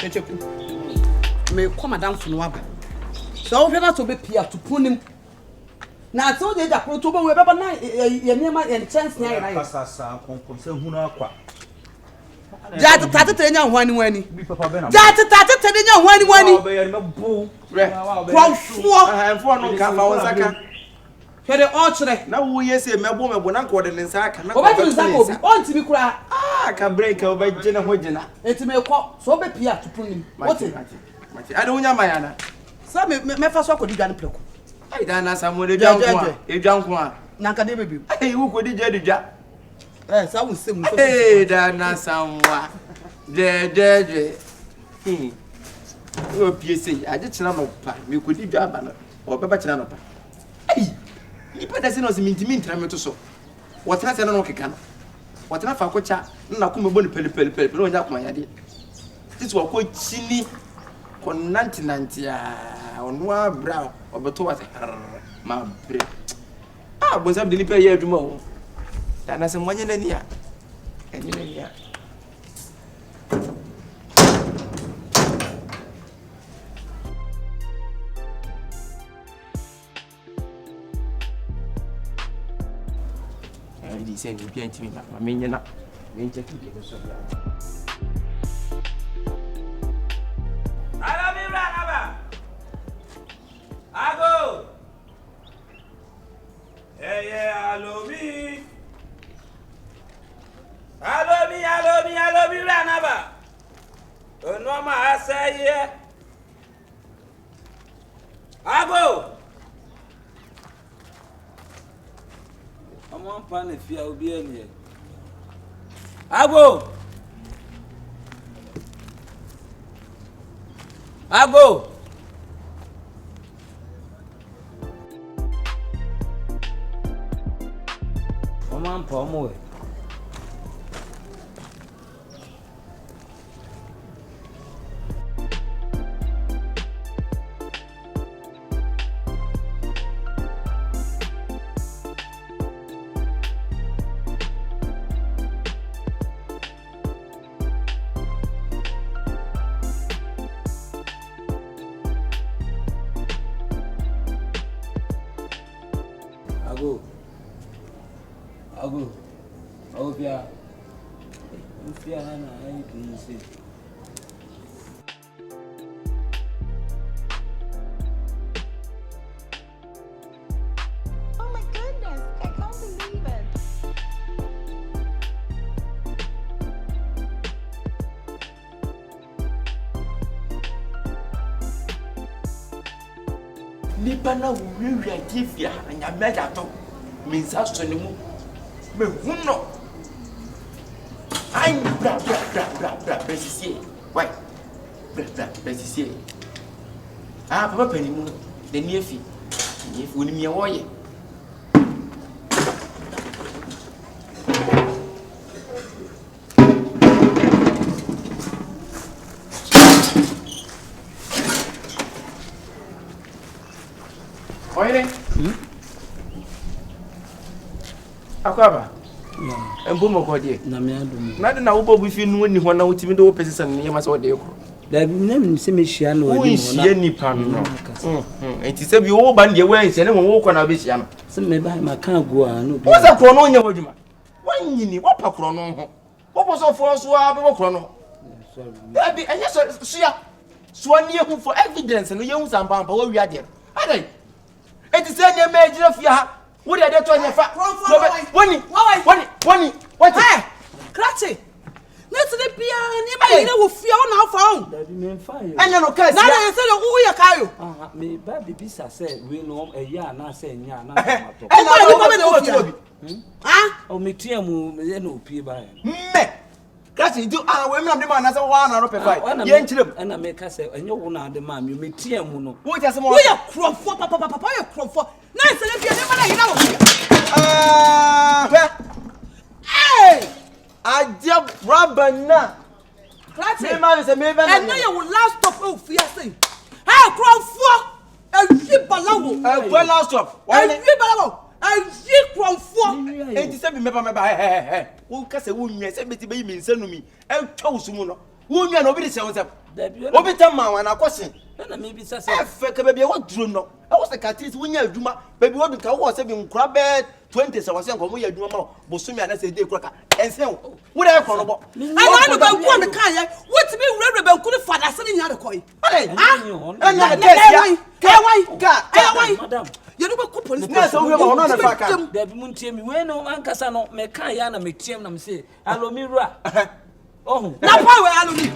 KYEKYEKU. Me come madam for no aba. So we na to be pia to punim. Na so dey jakro to be we beba na ye niam ye chance nya ye. Pasasa konko se hunu akwa. Jati tate nya hwani wani. Jati tate nya hwani wani. Obeya me bu. Kwamfo. Enfo no ka fa wonsaka. Hwede o chere. Na wo yese mebo na nko de lensa aka na. Oba tu nsa ko bi. On ti bi kura. Ka break oba gina ho gina. Enti me ko so be pia to punim. What? Mati. Ade wonya mayana. Sa me fa so akodi dwan pleko. Ai da na samu de dwanko a. Dwanko a. Na ka de bebi. Ai wo ko di dwa. Sa wo sem so. Da na samwa. De. O piese, ade china no pa. Me ko di dwa ba no. O beba china no pa. Ai. Ni pa da se no se mintimi ntra me to so. Wotena se no keka no. Wotena fa ko cha na ko me bo ni pele. No nya ko anya de. Titi wo ko chini ko nanti a ono abra obeto wa ma bre. Ah, bonza de ni pe ye aduma o. Da na se mwanye na ni a. Enyi na ni a. Ai di se ni bi antimi ma menye na. Me check bi so bia. Ago. Hello me, Ranaba. No ma asaye. Ago. I'm on pan if you will be in here. Ago. Man pomo. Ago, Pia. Pia, Hannah, I can see. Oh my goodness, I can't believe it. Nipa na wuwi atifia na nyameda to. Minsa so ne mu. Me huno. Ai bra precisie. Why? Bra precisie. Ah papa panimu de niefi. Niefi woni me woye. Oire. Akwaba. Embo mokodi. Na me adum. Na de na wo bobu fi nu ni ho na wotimi de wo pesisa ne yema se wo de ko. Da bi na se me hia na odi mo na. Wo hia nipa no. Enti se bi wo ba ne we hia ne wo ko na be hia no. Se me ba ma kan go a no bi. Wo se kro no nya wadwuma. Wanyini wo pa kro no ho. Wo bo so fo so a be wo kro no. Sorry. Da bi enye so ya. So ani ehu for evidence no yehu sampa wo wi ade. Adai. Enti se ne ma ejira fi ha. What are they trying to fight? Wani. What? Hey, Krachi. Let's let be anybody that will fear now found. That me fire. I know case. Now I said who you carry. Me baby bisa said we know a year na say nya na tomato. Ah? O me tia mu me no pie ba. Me. Krachi do we me am the man na say 105. Ye nchirem. Na me ka say enye wo na de ma me tia mu no. Wo tia say mo. Who you crofo papa you crofo. Now I said be anybody that hey! I just rabana. Krachi. Me man say me even. And now you will last stop oh fear say. Hey crofo. E yi balawo. Well last stop. E yi balawo. E yi crofo. Enti say be meba hey. Wo ka say wo nwe say beti be yi me nsanu mi. E twa usumu no. Who you know be the obi tam man na question na me bi sase efe ka baby what duro no I was the catis when you adwuma baby what ka wo se bi nkura be 20 se wase nko mo ya adwuma ma bosumi ana se dey kura ense wo dey ko no bo I want to go me kan ye what me wure be nku fada se ni nya de koy madam you no go police na so we ma no na fa ka da bi mun tie mi we no ankasa no me kan ya na me tiem na me say alo mi rua oh na pa we alo mi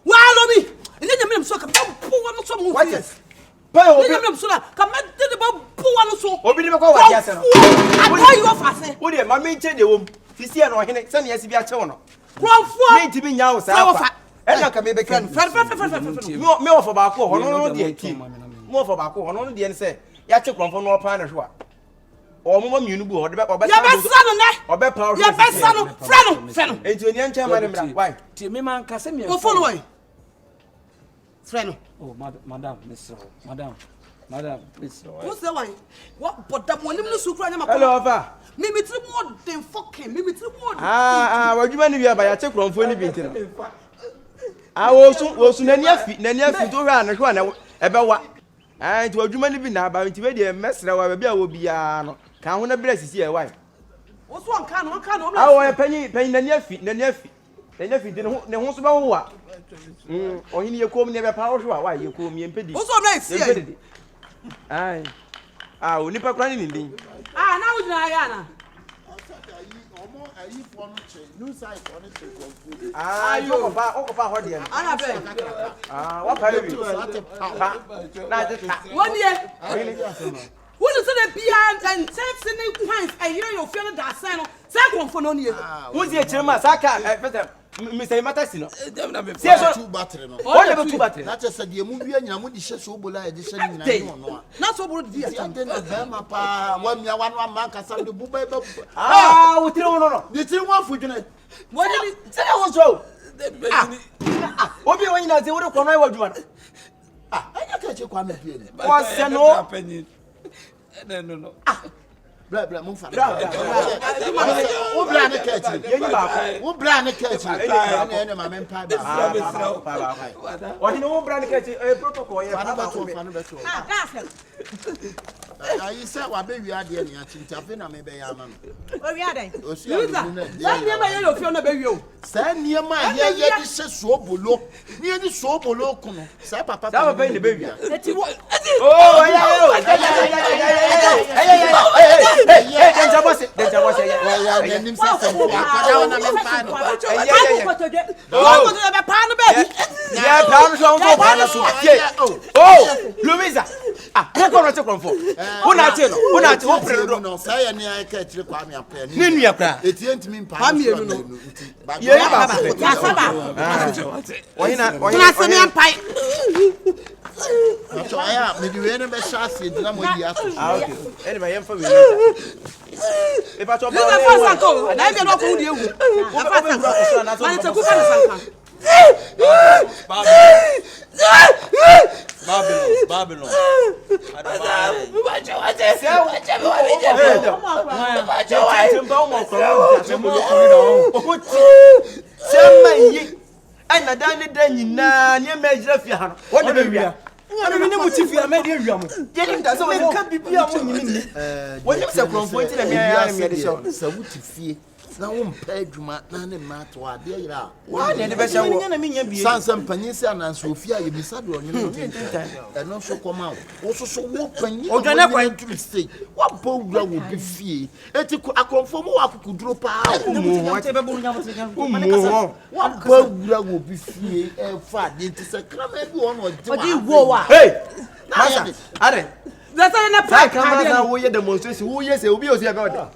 wa alo mi ni nyame so ka po wa so mo what is pa obi ni nyame so na ka ma de ba po wa so obi ni be kwa wa dia se no I you off ase wo de ma me nche de wom sisi e no hene se na yesi bi a che wo no krofo me ntibi nya wo sa fa e na ka me be kan me wo for ba ko ho no de ti mo for ba ko ho no de ne se ya che krofo no pa na hwa o mo mienu bu o de be o be ya be sa no ne o be pa o ya be sa no freno enti oni ancha ma ne mra why tie me man kase me go follow why freno oh madam mister madam please who say why what but that one no sukura nya makọ hello over me tiri more than fucking me tiri more wadwuma ni bia ba ya che krofo ni bi ntino wo su nani afi to hwa na hwa na ebe wa nti wadwuma ni bi na ba nti we de mesra wa bia wo bia no ka ho na bra sisi e why wo so anka no awo panyi nani afi de ne ho so ba wo wa ohini ye kom ne be pa wo hwa wa ye kom ye mpedi wo so na esi ai oni pa kra ni ndin na wo jina ya na yo ko pa ho de ana be wa pa lebi na je ta woni e woni se de bia and sense ni points I hear you feel that sign no say konfo no ni e woni e chirema saka pete Mr. Matasi no. Two battery no. What about two battery? Na chese de mu bia nya mu di hye so bola e di hye ni na no no. Na so bolo di ya de na be ma pa wa mia wa no amanka sam de bu ba ba. Wo tire wo no. Ni tire wo afudwene. Woni ni se na wo so. Obi won nyina se wo de kono e wadwuma no. Anya ka che kwa me bia ni. Wo se no. No. Bra mu fa. Wo bra ne ka chi. Ye ni ba ko. Wo bra ne ka chi. Ne ma me mpa ba. Wo ni wo bra ne ka chi protocol ye fa ba ko me. Ayi se wa be wi ade ni ati ntafe na me be ya ma no. o wi ade O si ade ni na. ya ni ma ye yo fi o na be wi o. Sa niema ye di hye so bolo. Ni ni so bolo ko no. Sa papa Sa ba ni be wi. Eti wo. Oh ya. Denja boss. Ya nim se se akada ona me pa no. Ya pa no so on pa na so. Oh, Louisa. Ko no che konfo. Una che no. Wo pre no. Sa ya ni ai ka tire kwa me apre ni. Ni nua kra. Eti entimi mpa. Pa mi enu no. Ye ba. Ya saba. Ohina. Na se me ampai. So aya me di we no be shase dina mo di aso. Okay. Anyway, yem fa we. E pa to ba. Ni fa sanko. Na be no ko di ewu. Na fa sanko. Ma te ku fa na sanka. Babylon. Ana dani danyi na ne mejira fi ha no wo de bia ana me ne mutifi a me de awia mo ye ni da so me ka bibia mo nyimi ni wo ni se kronfo nti na me ya me de so sa wutifie na wo mpa adwuma na ne ma to ade yira wa ne de be se wo na me nya bie sansam panisi ananso ofia ye bisa de onye no tintan eno so koma wo so wo panyi odwane kwan to stay wa bo wura wo bi fie eti akromfo mo wa kukuduro pa mo Te be buru nya mo tire mo wa bo wura wo bi fie e fa de ti se krama bi ono Odi wo wa. hey masa are Da say na sai pa kama ka na wo ye demonstration wo ye se obi o se be oda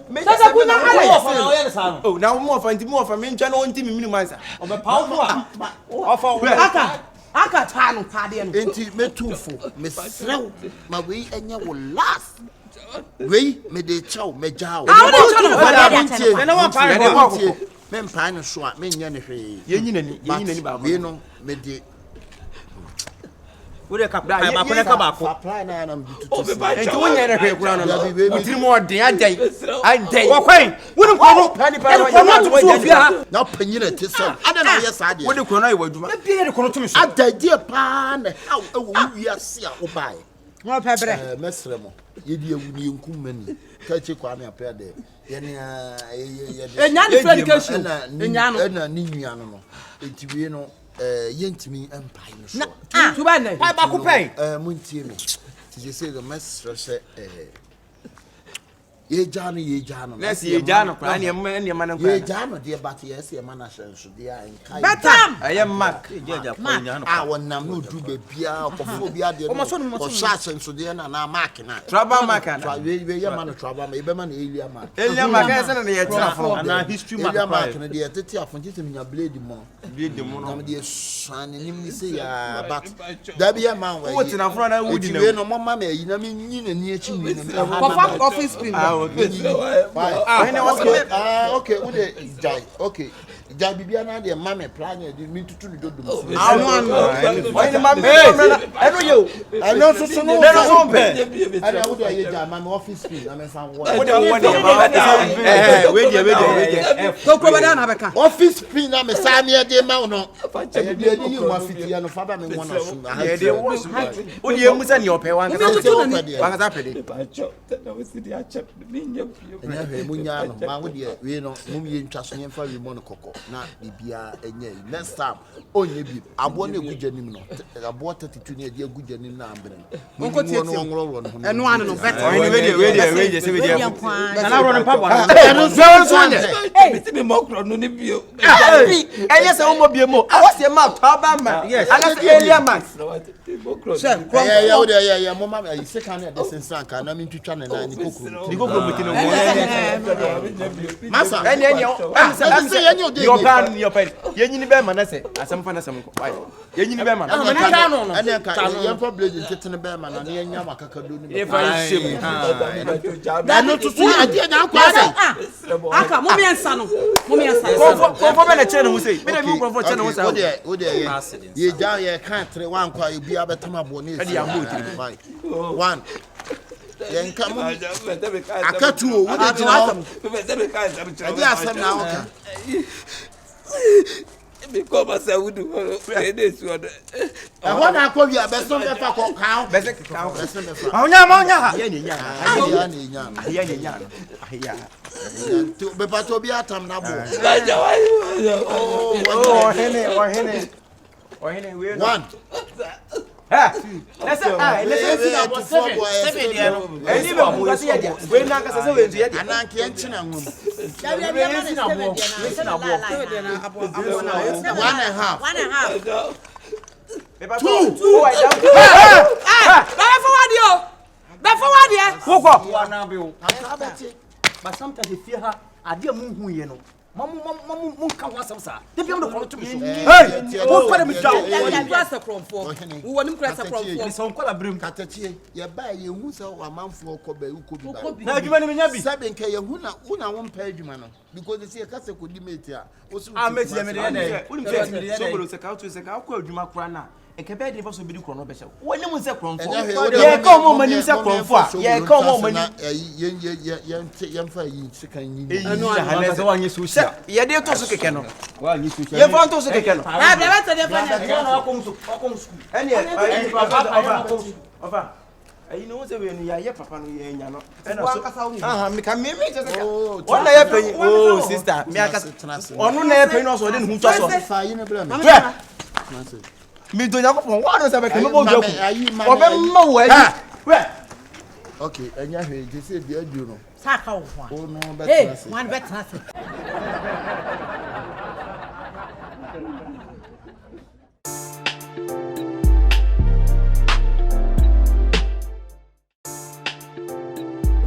me sa ku na ale. na o ye sa no oh na mo fa me ntwa na wonti me minimum answer o be powerful ofa wo Aka pa no pa de no. enti metufo me srew ma we enya wo last we me de chao me jao na wa pa ko me mpa no so a me nya ne hwe ye nyina ni ba we no me de Wo de ka ba ko ne ka ba ko. Apply na na mbitu. Enti wonya na hwe kura no. Otiri mo ode adai. Adai. Wo kwan. Wo ne ko Pani pa ko no to so bia. Na panyina te so. Ada na ye sa de. Wo de kura no ye waduma. Na bia de ko no to me so. Ada die pa na how e wo wiase a wo bae. Mo pebre. Mesre mo. Ye die wu ni enkum mani. Ka che kwa na apɛ de. Ye ne Enya ni education. Enya no. Na ni nua no no. Enti wie no yentimi empire no so. Tu ba na. Ba ko pen. Muntie me. Ti say the mesre se ye jano Let's ye jano kwa ni ma na kwa ye jano de but yes ye man ahyenso de a enkai Betam. I am Mark. wonam no du be bia okofo bia de no o sha ahyenso de na mark na Trouble Mark na. we ye man trouble ma e be man elia mark Elia Mark ese na ye tira fo. Na history elia mark. mark na de tete afon tete nya blade mo no. na de shan ni mi say ya but da bia man we Wo tina fro na wudi na. we no mama me yi na mi nyi na ni achi mi na Kofa office pin. okay we dey jai okay jai bibia na dey mama plan dey mi tutu ni dodum Why ni ma me? Eno yo. ano so no No so mpe. ana wo dey ye jai mama office fee na me san wo Wo de wo de ba. We dey. To ko ba na beka. office fee na me san me dey ma no e dey ni mo fiti ya no fa ba me won na so Ye dey wo. Wo dey musa ni ope wan ka. Wan ka pede. enya hwe munya no ma wo dey we no mum ye ntwa so nyemfa we mo no kokko na bibia enya next time onye bi abo na egujanim no abo 32 na e dey egujanim na ambre no Onko tie tie. Eno anu no better. We dey se we dey. Na na ro ne pa ba. Eno so anya. Meti me mokro no ne bio. Eye se wo mo bie mo. Awose ma Trouble Mark. Yes. Ana se Elia Mark. She, yeah wo dey yeah mo mama you say kan na dey sensan kan na mi twitwa ne na ni kokoro Ni kokoro mutino mo. masa Eni am say yenyo dey your pan your pen. Yenyini be ma na se asem fa na asem ko. Why? Yenyini be ma. ana ka yan fa blade tetene be ma na ne nya makakado ni E fa shim. na no to so ade na kwa Aka mo me nsa no. Mo me nsa. Ko be na che no ho sei. Me na mi ko che no ho sei. wo dey ye ja ye kan 3 1 kwa ye bia betama bo ne Ade ya mo tiri. 1 ye nka mo akatu o wo dey jina ade asem na oka Me ko ba sa wudu. E dey su odo. e ho na akwa wi abeso be fa ko kan Be se ka. beso be fa Onya ha. Ye ni nya. ya ni nya Ye ni nya. Ahia. to be pa to bi atam na bo Oh, hene. We. 1 Let's say Eni be mu kasi ye dia. We na kasa se we ntu ye dia. ananke en china ngum one and half Be ba 2. Oh, I down. Be forward here. Woko. Wa na be o. But sometimes you fear her. Ade mu hu ye no. Mamu ka ho asem sa. De biam de ko to me so. Hey! Wo kwa de me down. You press the cromfo. We want him press the Ni cromfo. so nkola brem. katachie ye ba ye hu se wa manfo ko ba uko bi ba Na adwuma ni me nya bi. sabe nke ye hu na won pa adwuma no because they say kase ko di mate a osu Mate ye me de na. Unim se so bolo se ka to se ka ko adwuma kura na. Ekebe de so bi di krono be se. Woni mu se kronfo. Ye ka mo manim se kronfo a. Ye ka mo manim. Ye fa yi sikan yi Anu ana so wanye so sia. Ye de to so keke no. Wanye so sia. Ye fa to so keke no. Ah, be better dey find. Na akom school. Eni ofa. Ayi no se we no ya ye papa no ye nya no. Ena so. Aha, me ka me je se ka. Ona ye penyi. Oh, sister, me aka. Onu na ye penyi no so de hu to so. fa yi na bra me Mi do yakopon wa no se be ke me bo joku. ayi ma Obe mma wo ayi. We. okay enya hwe je se bi adu no Saka wo ho. o no Hey, better one better.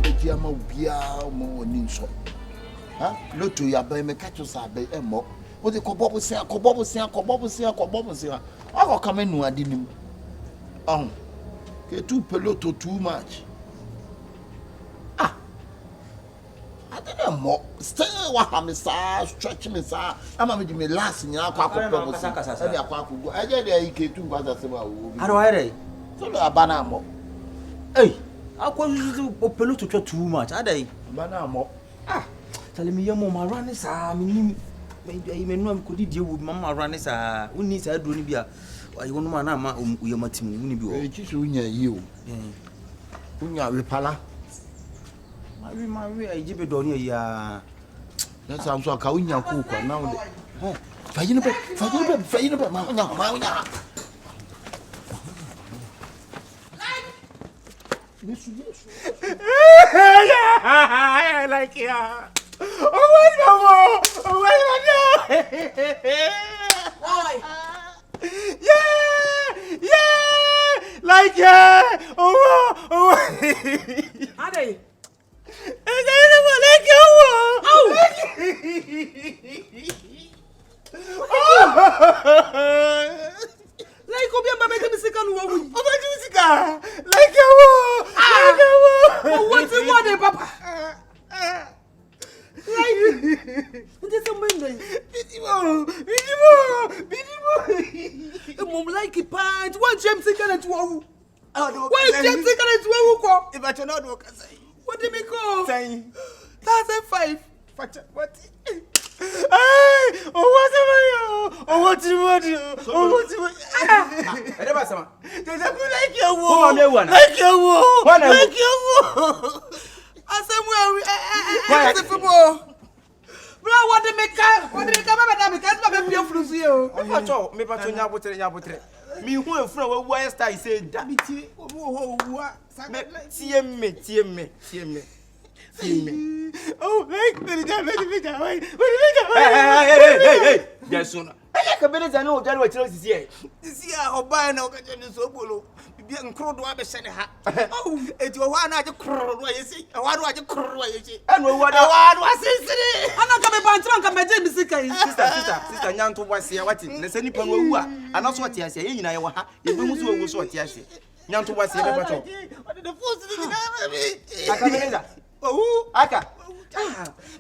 eji ama ubia mo oni nso ha loto ya ba me ka to sa ba emo wo de kobobo se ako kama nu ade nim ke tu peloto too much ade dem mo stay wa ha me sa stretch me sa ama me di me last nya akwa akwa mo si e di akwa akwa aje de iketu ngwaza se ba wo bi aro ayre so do abana mo akwa zuzu opelo to twa too much adai abana mo tell me yemo ma run sa me me no am kodi die wo mama run sa woni sa aduro ni bia ayi wono ma na ma uyamatim woni bi wo chi so nya yi o unya repala mawi ayi be do ni ya na sam so ka unya ku kwa na wo fa yi no be ma unya I like ya. Oh my God! Oh my God! Yeah! Like ya! Oh! How they? Like ya! Oh! Like obi amba make me sika no wo. Oba ji sika. Like ya! Like ya! What you want, papa? Like, what is the meaning? Bidimo. Mom like it pant. What James can it wo? What James can it wo ko? If I turn out what can say. What did me call? Say 1005. What? Hey! Oh, what am I? Oh, what you want? Oh, what you want? I never saw. There's a good like you. Like you. Like you. I said, well, I said, football. Bro, what the make up? What the make up? Because my baby flew you. Me pato nyabotre. Me who a friend where style say that. TM me. Oh, like hey. Yes, son. AKABENEZER no tell what you see. This year, Oba no can so bolo. Be incredible. I be send ha. Oh, it was one I just crow. You see, I want to crow. You see, and what I was saying. I'm not coming back to come and sister. Nyanto was here. What is the Nippon who are? And also what you say, you know, you don't was what you say. Nyanto was here. What the first thing AKABENEZER. Oh, Aka.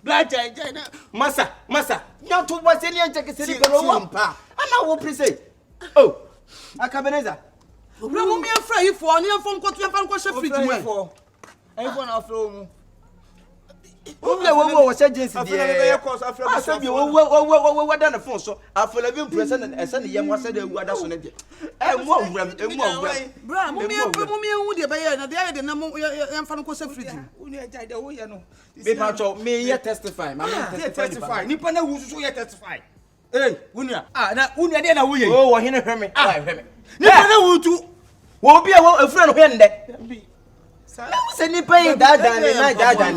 Black China. Massa. Nyanto was any and check a city. And I will present. Oh, AKABENEZER. Bro, me afraid for near from what you found question fit for. Everyone of them. Oh, was agency. I said, you were done a phone, so I feel a bit present and send the young one said, "What does it?" And more, Bro, me would be and the number from question fit. Me testify. Testify. Nipana who so testify. Hey, Unia. Na Unia dey na wo ye. Oh, wo hene hweme. Hweme. Nipana wo tu. Wo bi a friend ho ende. Say nipa yi dada ni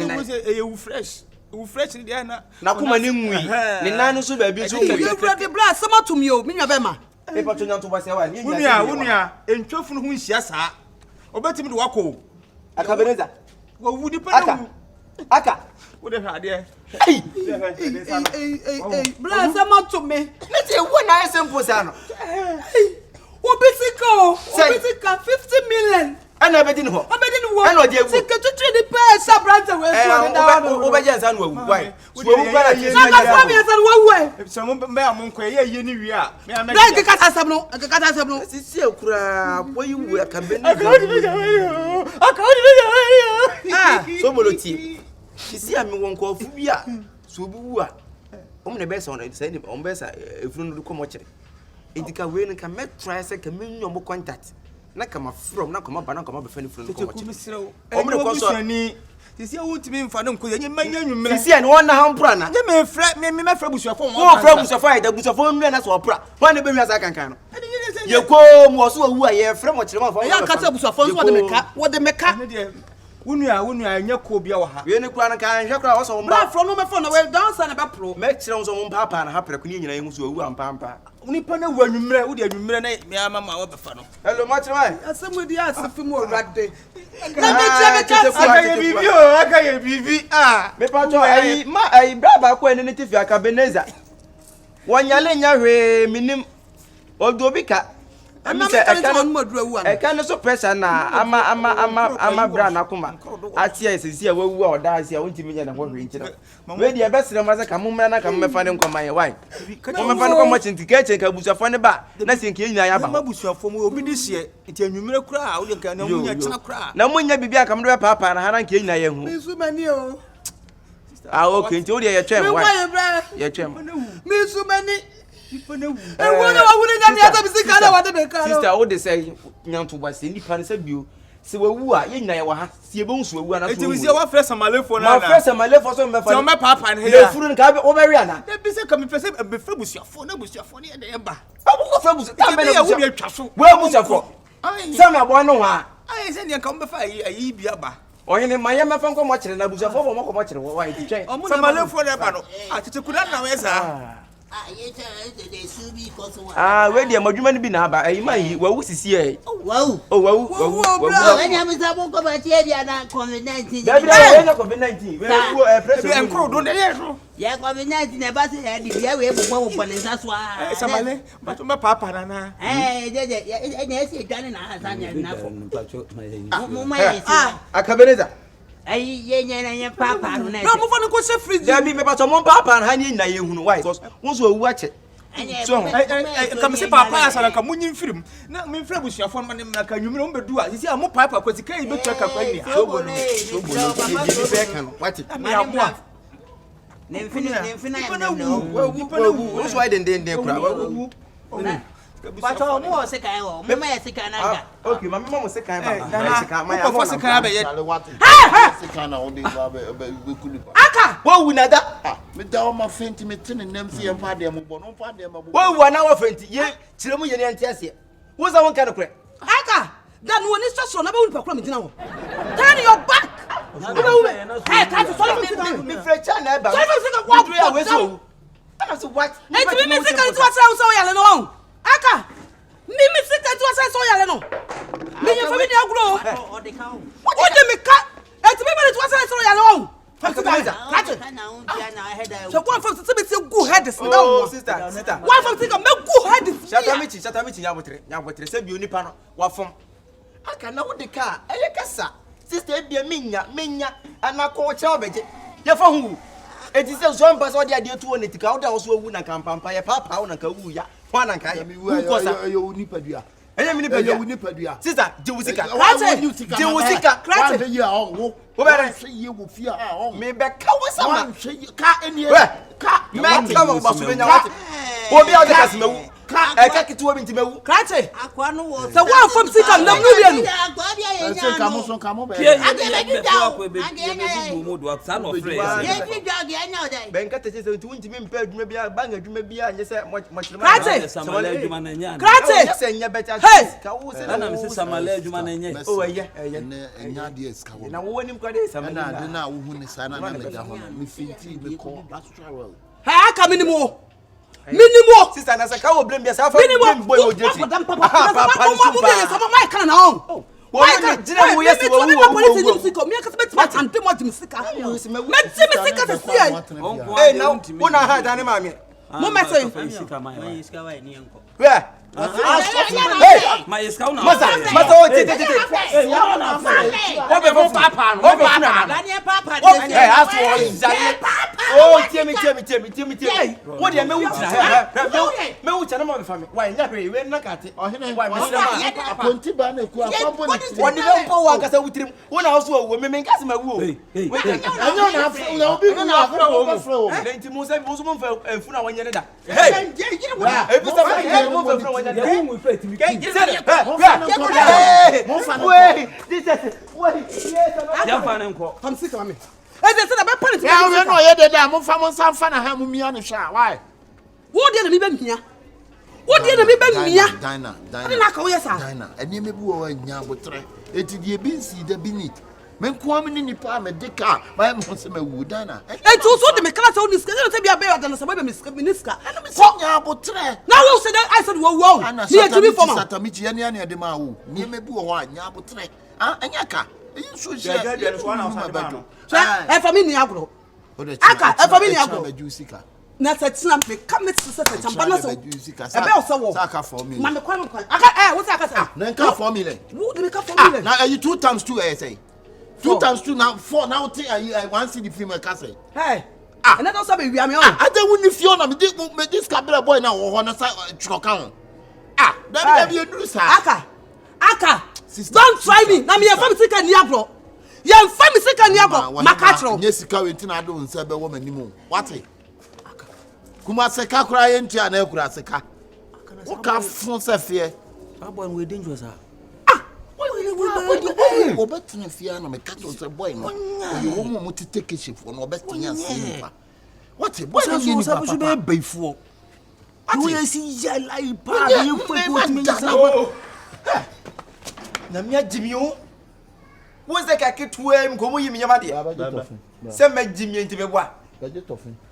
na. Wo say e wu fresh. Wu fresh ni dey na. Na kuma ni nwui. Ni nanu so ba bi so nwui. You brought the blood sama to me o, me nwa be ma. E pa to nyanto ba se wa ni Unia, entwefu no hu nhia saa. Obetimi de wako. AKABENEZER. Wo wu nipa no. Aka. Wo de hade. Hey. Blood sama to me. Let's say one na simple sa no. Obisika 50 million. Ana be din ho. Ana odi egu. Sika to trade the pay sabranta we so na da. Obeje nsa no awu. Why? So wu para ti. Na ka fami nsa no wawu e. So mo me amonko ye ni wi a. Me ameka. Dan ke kata sab no. Sisi akura boyi wu AKABENEZER. So boloti. Sisi ami won ko fu bi a. So bu wu a. Omne be sa on say ni on be sa efunu no ko mo kire. Edika we no ka me try say ka me nyom contact. Na kama from na kama ba na kama be fani from ko mo kire. Omne ko so ni sisi a wutimi mfa no nko ye manya nwumre. sisi ani won na hampra na. Nye me fra me fra busuafo won. Wo fra busuafo ai da busuafo nwe na so opra. Won na be hwasa kankan no. Ye ko mo so awu a ye fra mo kire ma fa. Ya kata busuafo so de meka. Wunu nya ko bia wa ha. We ne kura na kan hwe kura wo so Bra mba. from no me phone na we dance na be pro. Me kire wo so mba pa na ha pre ko ni nyina ye hu so awu ampa. Nipa na wu anwumre, wo de anwumre na me ama ma wo be fa no. Hello match man. Asemu di asifi mo rade. Na me kire aka ye bibi. Me pa to ai ma ai bra ba ko ene ne tifi AKABENEZER. Wonyale nya hwe minim odobika. I'm not telling you. I can't so pressure na ama bra na kuma atia esisi a wawu a odaase a wontimi nya na ho hwe nkyira we dia besere ma se ka mumra na ka mmefa ne nkoma ye why mo mefa ne kwa chinti ka chen ka busuafo ne ba na se nke nyina ya ba ma busuafo mo obi di hye nti anwumere kura a wo de nka na munya kyena kura na munya bibia ka mdo papa na hana nke nyina ye hu Misu mani o. Okay nti wo de ye twem why ye twem Misu mani. ipo na wu E wona wa wona nya ata bisika na wa de be ka. Sister wo de say nyanto bwase nipa ne sabio se wawu a ye nyina ye wa ha se ebe nsu wawu na so eti we say wa fresh amalefo na ma fresh amalefo so mefa so me papa ne le furu ne ka wo be wi ana e bi se ka me pese be fra busuafo na busuafo ne de ba abuko fra busu ta be na wo de twa so we busuafo se na bo no ha ai se ne ka me fa ayi bia ba oyene maye mefa nko mo kire na busuafo bo mo ko mo kire wo wa iti twen amalefo ne ba no atete kuda na we sa we dia madwuma ne bi na aba ayi man wawu sisi e Wow. oh wawu When I'm sabon ko ba tie dia na COVID-19. da bi da we na COVID-19 we wo pressure bi enkro do ne so Ya COVID-19 na ba se ya di ya we bu bo bo ne sa so a. samale ba to me papa na Je e se dwane na ha nya na fo. Mo ma ye si. akabeneza Ai ye nya na ye papa no na. No mo fa ne ko se fridge. da bi me ba to mo papa na ha ni na ye hunu why because won so wawu ache so ka me se papa ya sala ka munyi mfirim na me mfira busuafo no ne na ka nwumere mo bedu a sisi a mo papa ko sika yi betu aka kwa ni so bo no ye bi be kan wati me aboa Ne mfina ya wawu so why den kura wawu But mo se kai ho, mo ma ye sika na ga. okay mama mo se kan ba sika ma ya ko sika ba ye sika na odi ba be kuli ba Aka. wawu na da me da o ma fenti me tene nem si em pa de mo bo no pa de mo bo wawu na wa fenti ye kire mu ye ne antiase wo za won kan kure Aka. Dan woni so na be woni pakura me dina wo. Turn your back. Hey, can't you follow me? me frecha na ba Sorry, me sika wa. do ya we so ana so what Hey, to me sika to asa so yale no. Aka. Me sika to asa so yale no. Me ye family aguro. O de ka ho. What do me ka? Hey, to me to asa so yale no. akabeneza Na un dia na head. So go for to be say good head sit down. oh sister One for think me good head. Shata mi nyabotre se bi onipa no wa fom aka na wo de ka eye kasa sister e bia menya anako che obeje ye fa hu eti se so mpa so de ade tu woni tika wo da wo so wu na kampampa ye papa wo na ka wu ya ho na ka ye wu ko sa yo ni padua enye mi ni padua yo ni padua sister jiwusika jiwusika krate wa ye a wo wo bere se ye wo fia a wo me be ka wo sama ka eni ka me ka wo ba so benya wate obi a de ka simawu ka ka kituwa bi ntimawu Krate. Akwa no wo. So one from sika na mu wie no. Akwa dia ye nya. se ka mo so ka mo be Ye fi jog ye nya o dai. ben ka te se nti wuntimi mpa adwuma bia banga adwuma bia anye se mo chirema Krate. Samale adwuma na nya. Krate. se nya beta Hey! ka wo se Na me se samale adwuma na nya. oh eye ne enya de ska wo na wo woni mkwade samale na de na wo hu ni sana na me da ho no me finti me ko astral Hey, Aka minimo. Minimo. sister na se ka wo blame bia sa fa Minimo. blame boy o jeti Papa. Papa Papa, my kind na on. wo ni jina wo yesi wo wo Sika. Me ka se bet ante mo dim sika. Me sika se sia. eh na wo na ha da ne ma me Mo me say. Iska wa ni enko. where hey Ma iska una. masa o tete wo be fo papa no wo be funa Ba ni papa de. eh aso o jare oh tiemi wo de me wutina me wutina na me fami why nya hwe we na kate ohene why me na aponti ba na ku afambo ni woni be mpo wa kasa wutirim wo na so wo me nkase ma wu o anyo na afro na obi ku na afro le nti mo se mo so mo fa funa wanye ne da hey e bi sa fa mo fa funa wanye Ye hu fe timi. Ya fa ne nko. Pam sika mame. Eh dey say na be panic. ya we no ye de da mo fa mo san fa na ha mo mia no hwa why Wo dey na mi be mia. Wo dey na mi be mia. dina Ade na ka wo yesa. dina eni me bu wo nya botre eti die bi nsi da bi ni men ko am ni nipa me de ka ba mo se ma wu dina Eh tu so de me kala say oni sika. Dey say bia be ada na say be me sika me sika. ko nya botre Na wo say I said wo. Me e to be for ma. satamichi ye ne de ma wu ni me bi wo ho anya botre anya ka eyi so je Gege so na o sa de ma no. Eh family ni agro. Aka, family agro. na satina me come to say champa na so ebe o so wo saka for me ma me kwa aka what aka say na nka for me le wo de me ka for me le na you 2 times 2 say 2 times 2 now 4 now I want see the film ka say hey and that also be wi am o I dey win if you na me this cabra boy na wo ho na say chuka ho that you do sir aka don't try me na me e fam sika ni agro ye fam sika ni agro makatro nye sika we ntina do nsa be wo manimu what kuma sika kura ye ntia na ekura sika o ka fun se fie boy we dangerous o betina fie na me kato se boy no o mo tete keshifo no o betina se what boy no ni papa so be beifo you see ya like pa you put me na me agimi o wo se ka ketua m ko mo yimi nyama de se me agimi enti be boa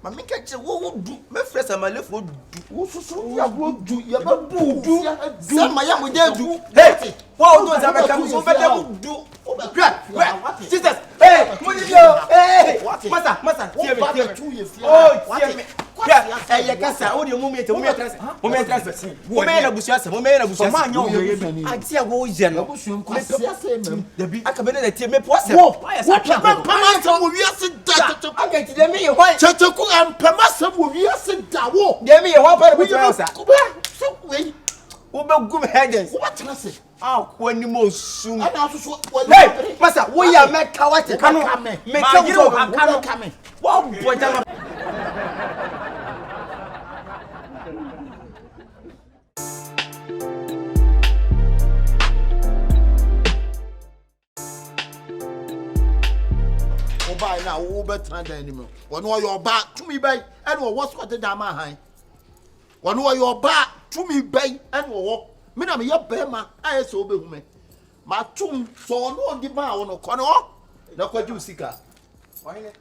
ma me ka che wo du me fresa malefo du wo susu ya wo du ya ba bu du se ma ya mo de du hey wo do za be ka so be de du Jesus hey mo ni yo hey masa tie me oh tie me ya kasa o de mo me trase mo me na busuase ma anya o ye bi atia wo je no Dabi akabene tie me po se wo pama sam wo wiase da aka ti de me ye hwan checheku pama sam wo wiase da wo de me ye hwan pa de busuase sa so we wo be gum headens what trase ko ni mo sum ana so hey masa wo ya me ka wate kanu me ka wo kanu wo bo jama buy now wo betra dan ni mo wono your ba tumi bai and wo was what da ma han wono your ba tumi bai and wo me na me ye ba ma aye so obehu me ma tum so no di ba wo no kono na kwaju sika wahine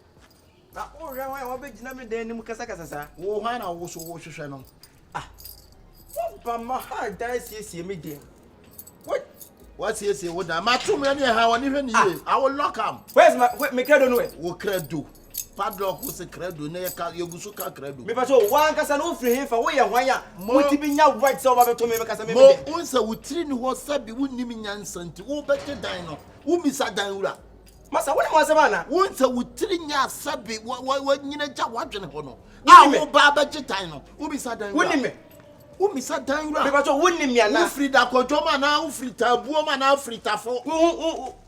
na o hwe wan wo be gina me dan ni mu kasa sa wo han na wo so wo hwehwe no wo ba ma ha dai sie me den what's here say what ma tum ya ne ha woni hwe ni ye I will lock am where's my me credo no wo credo padlock wo se credo na ye ka yegusu ka credo me pa so wan kasa no free hefa wo ye hwan ya wo ti bi nya right so ba be to me kasa me mo unsa wo tiri ni ho sabi wo nim nyansanti wo bete dan no wo misa dan wura masa wo ne mo asema na unsa wo tiri nya sabi wo nyina ja wadwene ho no wo ba ba jitan no wo misa dan wura wo ni me wo misa dan wura me pa so wo ni me ana wo free da kodwoma na wo free tabuo ma na free tafo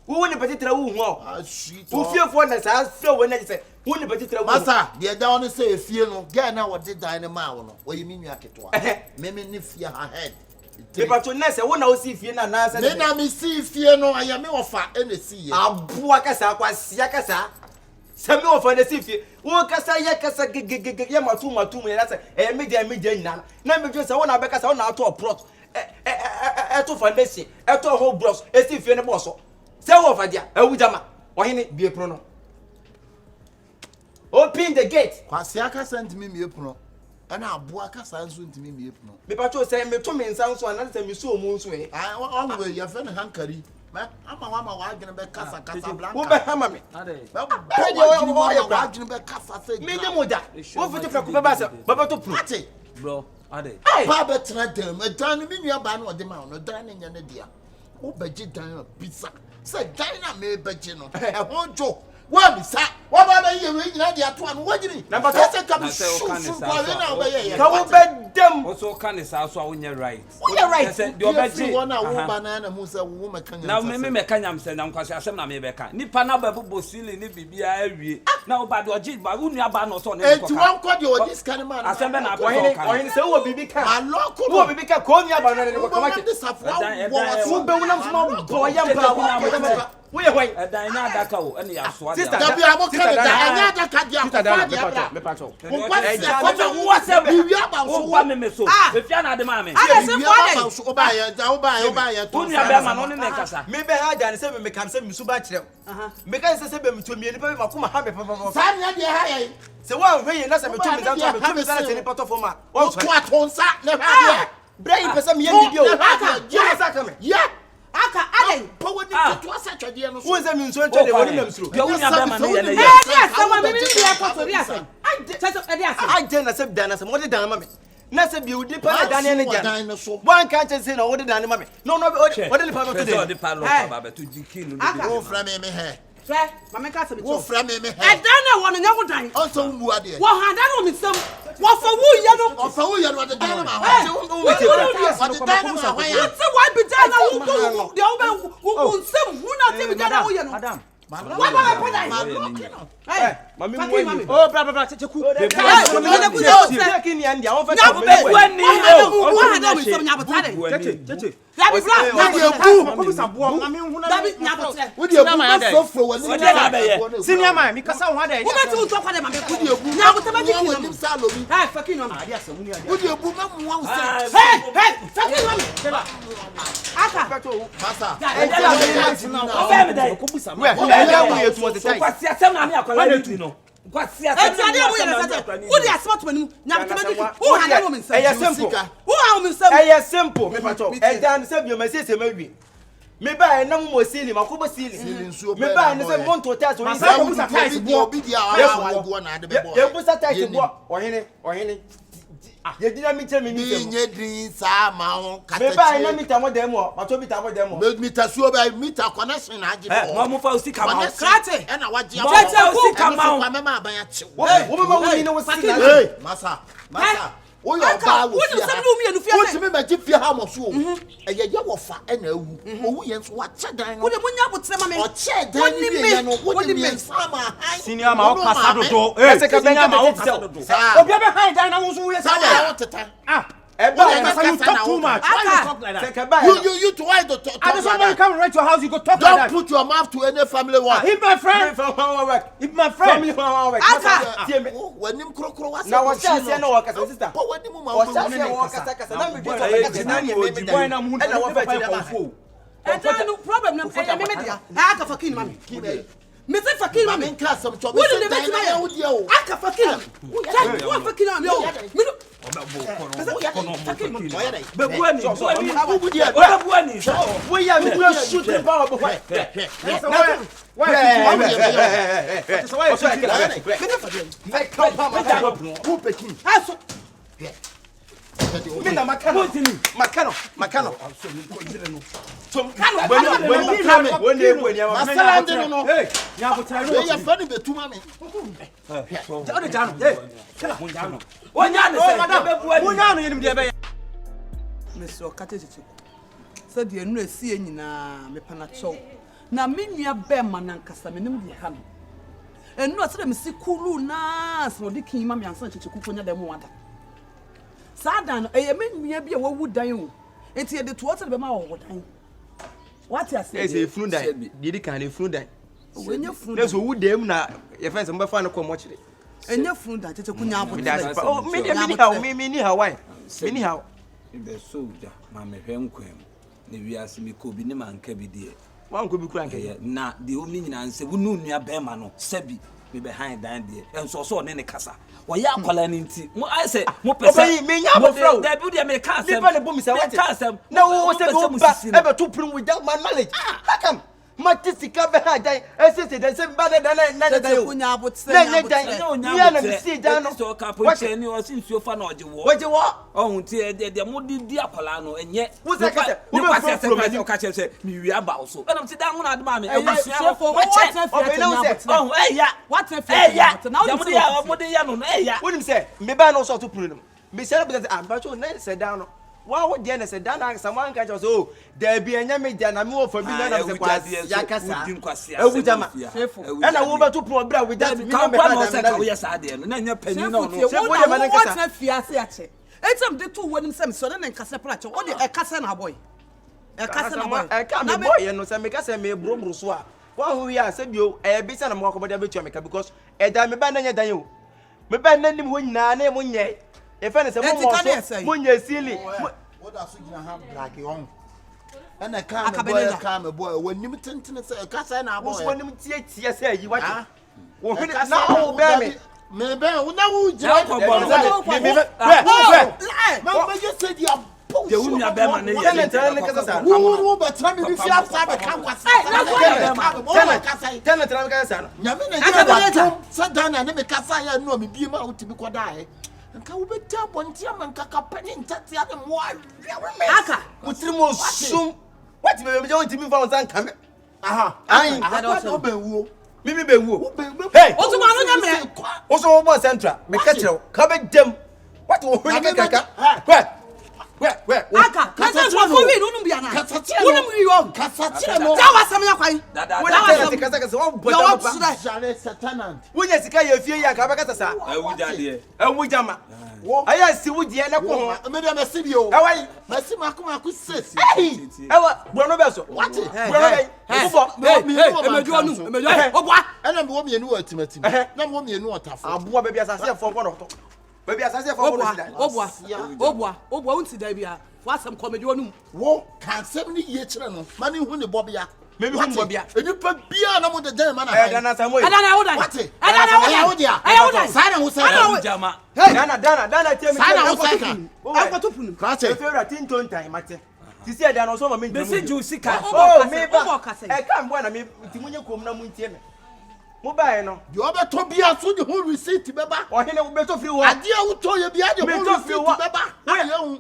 wo ni petitra wo hu ah sweet wo fiefo na sa fie wo na se wo ni petitra wo masa de da on say efie no ga na wo de dan ne ma wo no wo yimi nwa ketewa me ni fie ha head me pa so na se wo na wo si fie na na se me na me si fie no aya me wo fa ene si ye abua kasa kwasia kasa se me wo fa na si fie wo kasa ya kasa gegege ya matu me na se media nyina na me dwe se wo na be kasa wo na ato plot to foundation to whole blocks si fie ne boss se wo fa dia awujama ohene bie pro no open the gate kwasia kasa ntimi me epuno ana abua kasa nso ntimi me epuno me pa cho se me to me nsa nso ana se me so mu nso e on we ya fe ne hankari ama wa agene be kasa blanca wo be hama me ade wa agene be kasa se me ne moda wo fiti fra ko be ba se baba to pro ate bro ade ba be tra dem dan me nua ba na ode ma no dan ne nya ne dia wo beje dan pizza se dan na me beje no e ho jo wa bi sa wa ba be ye we nyina dia to an wo gini na ba se ka bi su kwa na wo be ye ka wo be dem also can say so wo nye right wo ye right say the obeji wona wo ba na mu se wo me kanya na me kanyam se na nkwase asem na me be kan nipa na ba bobo sili ni bibia awie na wo ba de oji ba wo nua ba no so ne ko ka enti won ko de oji scan man asem be na ko ohini se wo bibi kan aloko wo bibi kan ko nua ba no ne ko kama ke wo be wona mfa bo ya mpa wo ye hwan edan na adaka wo ene ya so sister da bi amo kare da anya adaka dia sister da me pacho wo kwase bi aba wo ba me so be fia na de ma me ana se fo o ba ye to nua be ma no ne kasa me be ha ja ne se me kam se mi su ba kire me kan se be mi to mi ni ba ma kuma ha be papa sa nya de ha ye se wa hwe ye na se me to mi sa se ni pato fo ma wo to atonsa ne ha brain pesa me ye video ya sa kame ya aka ade power ni to asa twade no so wo se mi nso twade woni na msuro yo nua be ma no ye ne ye ya sama me bi ya ko tori asa I didn't accept Dan as a mother down, mammy. Nasa be with the Daniel again. One can't say no, than mammy. No, what the department today? The parlor to Jikin. Go from me here. Mamma Casa, Go from me here. I don't want to know what I Also, who are there? What had I on some? What for who you know? Or for who you are the dynamite? What's the why be done? The old who some who not even got out, you know. Madam. What hey, mommy, oh, brother, Cheku. Me buy na mo sili makobo sili me buy na say monto tax o isa ko busa tax bo ye busa tax bo ohene ye dina mi tell me ni say nye din sa ma won kata me buy na mita mo dem o ma to mita mo dem o mita suo ba mita connection na agi mo mo fa usika ma krate e na waje mo fa usika ma ma me ma ban ya che wo me ma wo ni no sili masa wo yo ba wo fi me ma ji fi ha mo so e ye wo fa e na awu owu ye nso wa che dan wo de munya botre ma me o che dan ni ye no wo de me sama han senior ma o kasa dodo se ka benga ma o kasa dodo obi be han dan na wo so wo ye sa wo teta you talk too much. Why you talk like that? You to why to talk like that? And somebody come right to your house, you go talk like that. Don't put your mouth to any family one. If my friend, if my friend, when him crocro was now what's that? No work as a sister. But when him what's that? Work as a sister. Now we get no problem. No I fucking mommy. Mr. Fucking mommy. Class some trouble. What did they make my audio? I can fucking. What fucking on you? Mr. Katetiku said you know see nyina me panacho na menua be manankasa menim de ha no enu asere me sikulu na so de kin ma me ansan chechekuku nya dem wada sadan eye menua bi e wawu dan o enti e de to otere be ma wo dan what you say e funu dan di kan e funu dan wenye funu dan so wu dem na ye fence mba fa no ko mo chire enye funu dan chechekuku nya abote oh me ni how why me ni how be soldier ma me hwe nkwem na wiase me ko bi ne manka bi die wan ko bi kura nke na de o ni nyina nse wonu nua be ma no sebi me behind dan die enso so ne kasa wo ya akwala ni nti mo I say mo pese me nya bofra da bi de me ka asem me bo mi say what na wo say go ba e be to prim without my knowledge how come matisika be ha dan esese dan se ba dan na dan yo kunya abote na dan ya na mi si dan no so ka ponche ni o si nsuo fa na oje wo ohun ti e de mo di akwala no enye wo se ka se wo be se o ka che se mi wi aba o so enam ti dan ho na de ma me e busua oh eya what if eya ya mo de ya no eya wonim se me ba no so to puru no me se be say ba cho na se dan no wa wo de na se dan na someone ka so there be enya me dia na me wo fa bi na se kwasi ya kasa ewu jama e na wo ba to puru bra we that me na me no se ka wo ya sa de no na nya pani no se wo de ma na kasa what if ya se ya che etam de to wonim se me so na nkasa pra che wo de e kasa na boy e kasa na boy e ka me boy no se me kasa me brobro so a wa ho ya se bio e bi se na mo ko boda betu me ka because e da me ba na nya dan yo me ba na nim ho nyina na mo nye e fa ne se mo nye sili what are you gonna have black on and I can't boy when you tenten say kasa na boy when you tie say yi wa wo na wo be me be wo na wo jira me just said you de wo nua be ma ne ye Tenant ne kasa sa. Wo betra me bi fi afsa be kan kwase. Tenant ne kasa sa. Nyame na ye Satan na me kasa ya no me bi ma utimi kodae. Nka wo beta bonti amanka kapani ntati ade mo Aka. Mutiri mo sum. What me me want me for one kame. Aha. Ai, aka be wo. Me be wo. Hey. O tuma no nyame. O so wo boss central. Me ka kire ka be dem. What wo hwe kaka. Where? Aka. Kasa so for me no no bia na. Wonum wi yo. Kasa tire no. Ta wasam ya kwai. Wo na kasa wo boda ba. Jale Satan. Wo nya sika ye fie ya ka ba kasa sa. Ewu jama. Aya si wo die na ko ho. Me dem si bi o. Ewai. Masi maku sesi. Ewa, bro be so. What? Bro be. Emedu obwa. Ena me wo mienu atimatim. Na me wo mienu otafo. Aboa baby asase fo ko no to. Baby asase fo ko no sida. Obwa unti da bia. Wasam komedi onum. Wo kan sem ni ye kire no. Mani hu ne bobia. Maybe hu bobia. Enipa bia na mo de dan mana. Dana samoy. Dana wodan. What? Dana wodan. Wodan. Sana wo sa. jama Dana tell me. Sana wo sa ka. Akwatopunu. Krache. If you ratin ton time mate. Ti see dana so ma me. be se ju sika Oh, me ba. E kan bo na me ti munye kom na muntie me. Mo ba no. Yo be to bia so de hu receipt beba. O hene wo be to free wo. Ade a wo to ye bia de hu receipt beba.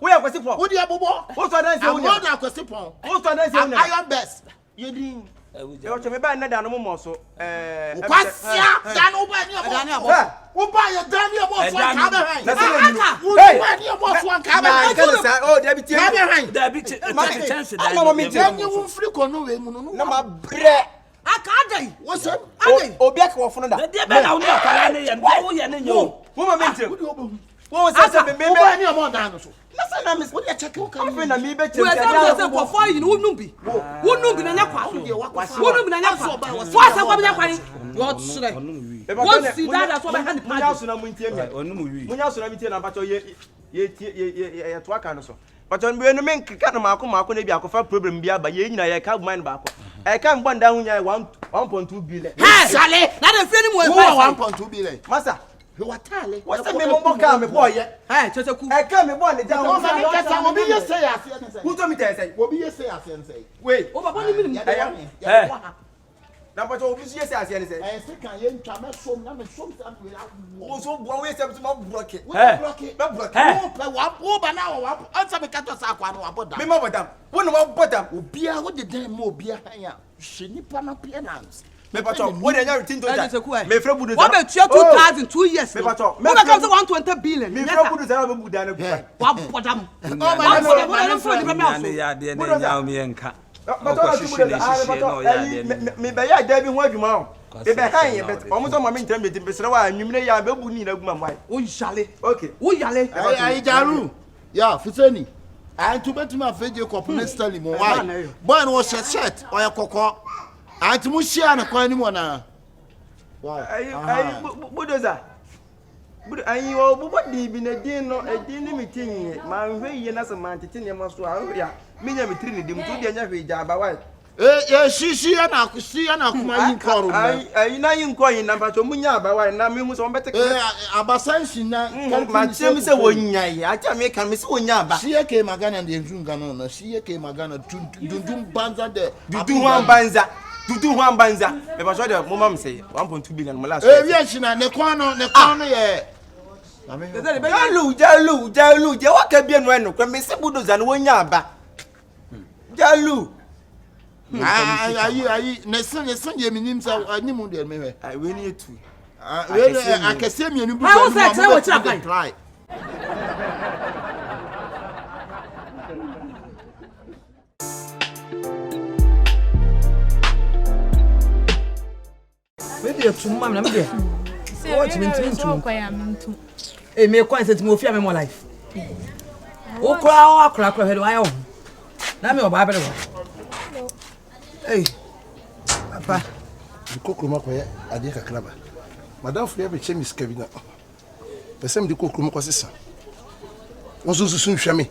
Wo ya kwesi po. Wo dia bobo. Wo so dan se wo. Wo na kwesi pon. Wo so dan se wo. Iron best. Ye din. E o che me ba na dana mo so. Kwasia dan wo ba ni abo. Wo ba ye dan ni abo so ka be han. Aka. Wo ba ni abo so ka be han. Oh, there be tie. Ka be han. da bi chance da Mama me Dan ni wo free ko no we mu no. na ma bre. Aka adai. Wo sem. Obi aka wo funu da. de be na wo akara ne ye wo ye ne yo Wo ma me ntem. Wo di obo. Wo se me Wo ba ni abo dan no so. Nasa na me Wo dia check wo ka. Afi na me be We ntem. say for 4 yin wonum bi. Wonum bi na nyakwa. Wonum bi na nyakwa. Fo asa kwa nyakwa ni. Yo tsire. Won si dada so be hand Munya pad. so na muntie me. onum wi Munya so na muntie na bacho ye to aka no so. Bacho be no men keka no mako na bi akofa problem bi aba ye nyina ye ka man ba ko. E ka mbo nda hu nya 1.2 billion. Hey, Sale. Na dey free ni mo Wo 1.2 billion. Masa, Wo tale. what's the me mo ka me boy ye? Hey, checheku. E ka me boy ne down. Wo ma ni kasa mo bi ye say ase ne say. Who told me to say? Wo bi ye say ase ne say. Wait. O baba ni mi ni. eh Na bacho obi ye say ase ne say. Eh se kan ye ntwa me som na me som sa we la wo. Wo so bo we say mo block it. Wo block it. Me block. eh Wo pe wo ba na wo ansa me kato sa kwa no aboda. Me ma bodam. Wo no mo bodam. Obia wo de dan mo obia han ya. Hwe nipa na penance. Me bacho, wo de nya retin to Checheku. me fra budu. What be 2000 2 years. Me bacho. Me ka come 120 billion. Me fra budu za me buda na buda. Wa bodam. Oh Wa my bodam. God. Wa fo ni be me ya aso. ne ya de ne nya mi enka Bacho na tumu de ah bacho. Me be ya da bi ho adwuma o. E be han ye bet. Omo so ma me ntram be besere wa anwumre ya be bu ni na guma mai. O yale. Okay. O yale. Ai jaru. Ya fuseni. Ai to betuma feje kopo ne style mo why. Boy no shirt o ya kokko. Ai to mu share na kwa ni mo na. Why? Ai budoza. Budo ai wo bubo di bi na din no e din ni mitin ma hwe ye na se ma tete ne ma so a ya. Minya mitri ni dim tu dia nya hwe ja ba why. Shishi yana kusi yana kuma yin koro ai na yin ko yin na bacho munya ba why na me hu so mbete abasanshi na ma che mi se wonya yi acha me kan me se wonya ba shi yake magana da yanzu gano na shi yake magana dundun banza da dudu hu banza me bacho de mo mam say 1.2 billion mo last wi anshi na ne kwano ye jalu je wa ka bia no eno kwa me se budoza no wonya ba jalu ayi nesan ye minim sa animu de mewe ai we ni etu we akese mienu bu I was like say what you try We be tum mam na me de. What you mean to? E me kwa nse ti mo fia me mo life. O kra he do ayo. Na me oba bere wo. Hey. Papa. Dikokroma kwa ade kakraba. Madam Fria be che miska bi na. Pesem dikokroma kwa sisa. Wonso susun hwame.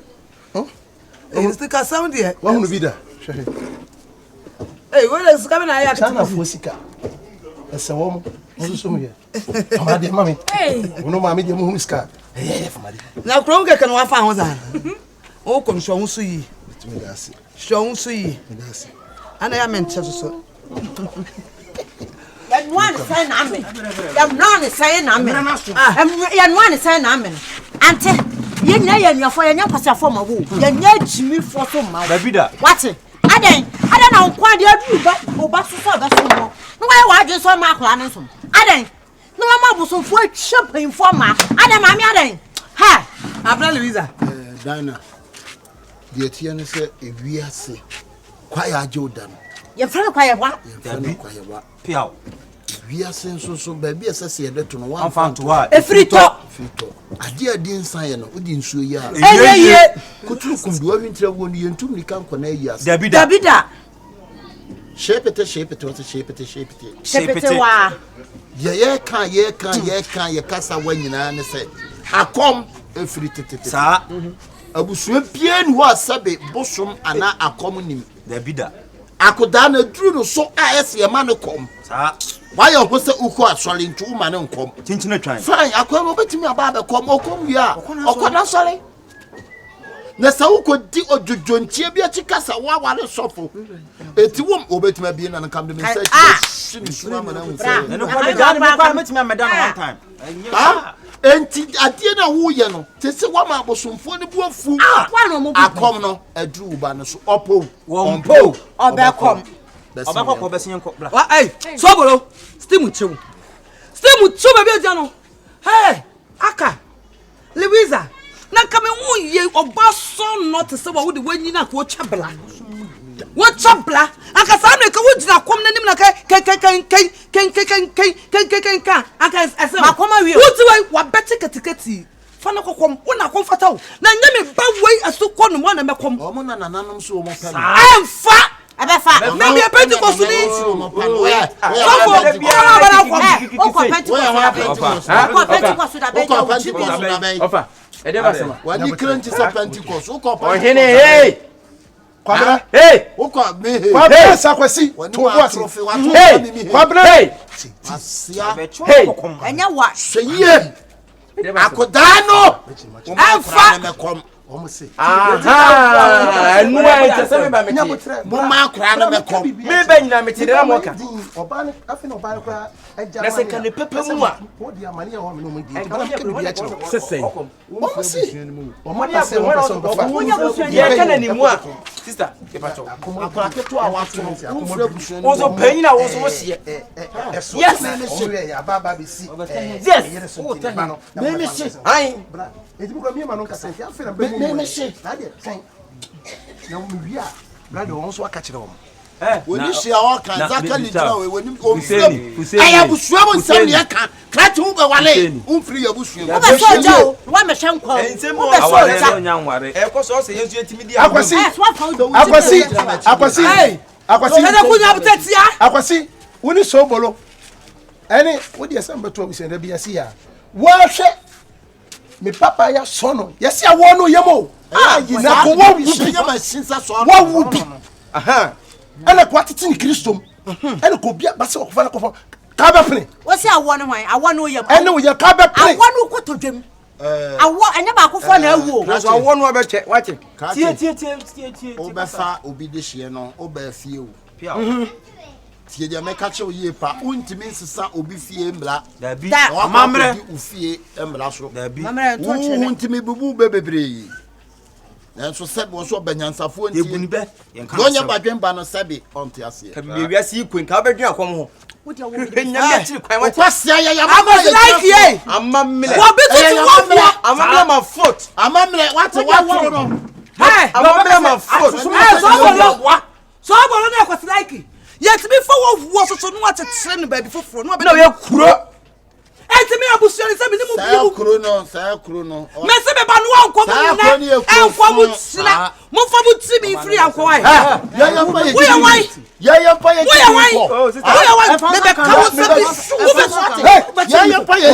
Eh, stika sound here. Wa hunu bi da. Hwehwe. Hey, where is coming na ya Chana fo sika. Ese wo mo. Wonso so mo ye. Amade mami. Hey. Wono mami de mo hunu ska. Eh, famade. Na krom ke kan wa fa ho za. O konhwo so yi. Betimi da ase. Hwo so yi. Da ase. Ana ya menche so. Yan one say na me. Yan none say na me. Yan one say na me. Ante, ye nya ye nuafo ye nya kwasafo ma wo. Ye nya jimi fo so ma. Babida. What? Aden na nkwa de adu ba oba so so ba so mo. No why wadwe so ma akwa ne so. Aden no ma bosomfo atwa fo ma. Aden ma me aden. Ha, Abra Louisa. Dana. The tiene se ewiase. Kwaya Jordan. Ye frɛ kwaya wa. Kwaya wa. Piao. Wiase so baabi esese ye deto no wa. Amfa to wa. Efrito. Ade adi nsan ye no, odi nsuo ye a. Eyeye. Kutu kumdu wa wintra wo no yentum ni kan kona yiase. Dabida. Shepete. Shepete wa. Ye kan ye kasa wa nyina ne se. Akom efiri tete. Sa. Abusua pie ni ho asabe bosom ana akom nim. Dabida. Akoda na duru no so a ese ye ma ne kom. Sa. Why you say uko asole ntu ma ne nkom. Chinchina twan. Fine, akwa mo betimi aba be kom okom wi a. Okoda sole. Na sa uko di ojojontie bi akika wa wale sofo. Eti wom obetimi abi na kam de me say shini suma ma na hu say. No kwa jani me kwa metimi ameda no one time. Ah, enti adie na wo ye no. Te se wa ma abosomfo ne bu afu. Akom no aduru ba no so opo. Wompo. Obekom. Obakọ besin ko bra. Wa sobolo. Stimu chew baby ojano. Hey, Aka. Louisa. Na kame hu ye oba so not se wa wo de wanyina ko chabla. Wo chabla. Aka sa na ka wo gina kom nanim na kai. Aka ese. Makoma wi. Wo ti wa beti ketiketi. Fana kokom wona komfata wo. Na nyame ba wei asukọ no mo na mekom. Omo na nananom so omo pele. Emfa. Abefa. Maybe a Pentecost ni. Ofa. Edeba sama. Wani kranti sa Pentecost. Uko Ohene hey. Kwabra. Hey. Uko me hey. Kwabra sakwasi. To wasi. Hey. Kwabra. Hey. Asia. Hey. Enya wa. Hweye. Akodano. Emfa. Aha, enu a ite se me ba meti. Mo ma akra na me kom. Me ba nyina meti na mo ka. Oba ne afi na oba kwa eja. Na se kan ne pepe mu a. Wo dia mane ya ho me no mo di. Bana ke bi ya chiro. Sesen. Omo si. Omo ta se mo person go fa. Ye kana ni mu a. Sister, ke pa cho. Akra keto a wa to. Mo fura busuan. Wo so panyin na wo so wo hye. Yes. O ye ya baba be si. Yes. Me me se. Ai. Eti bu ko mi ma no kasa fi afi na be Me me se. na de sen. Na mo wi a. Brother won so aka kire wo. Woni hia wa kan zakali tira we woni Hussein. Aya busua mo nsam ne ka. Kratu wo be wale. Umfiri ya busua. Wo be so jo. Wa me hwe nkwa. Wo be so ja. E ko so se yesu etimi dia. Akwasi. Akwasi. Woni so bolo. Eni wo de sem beto bi se da bi asi ya. Wo hwe me papa ya sono. Yesi awo no yemo. Na ko wo bi ya ma sinsa so. Wo wubi. Aha. Ela ko atiti ni Kristo. Ela ko bia ba se ko fa na ko fa. Ka ba pene. Wo se awo no hwan? Awo no yem. Ene wo ye ka ba pene. Awo no kotodwem. Awo enya ba ko fo na awu. Na so awo no be che, wache. Tie. O be fa obi de hye no, o ba fie o. Pia. Tie dia me ka che o ye pa, untimi nsesa obi fie mbla. Dabi. Amamre u fie mbla so. Dabi. Mamre to chene. Untimi bubu bebebre. Nanso sebe wo so banyansafo ntie. Ebuni be. No nya badwen ba no sebe onte ase. Ka bi wiase ikwen ka ba dwen akom ho. Wo dia wo bi. Nyame akiri kwan wache. Kwasia ya Akwasi like ye. Amamle. Wo be tutu wo fo. Amamle ma foot. Amamre wate no. Hey. Amamle ma foot. So bolo na akwasi like. Yet me for wo so no atetre ne ba bi foforo no be. Na we kuro. Enti me abusuani se me ni mu bi. Sa kuro no. Me se me ba no anko mu na. Enko mu tsina. Mo fa mu tsi mi free anko wai. Ya pa ye. Wo ya wai. Ya pa ye. Wo ya wai. Wo ya wai. Me be ka wo se bi. Wo be so ate. Ya pa ye.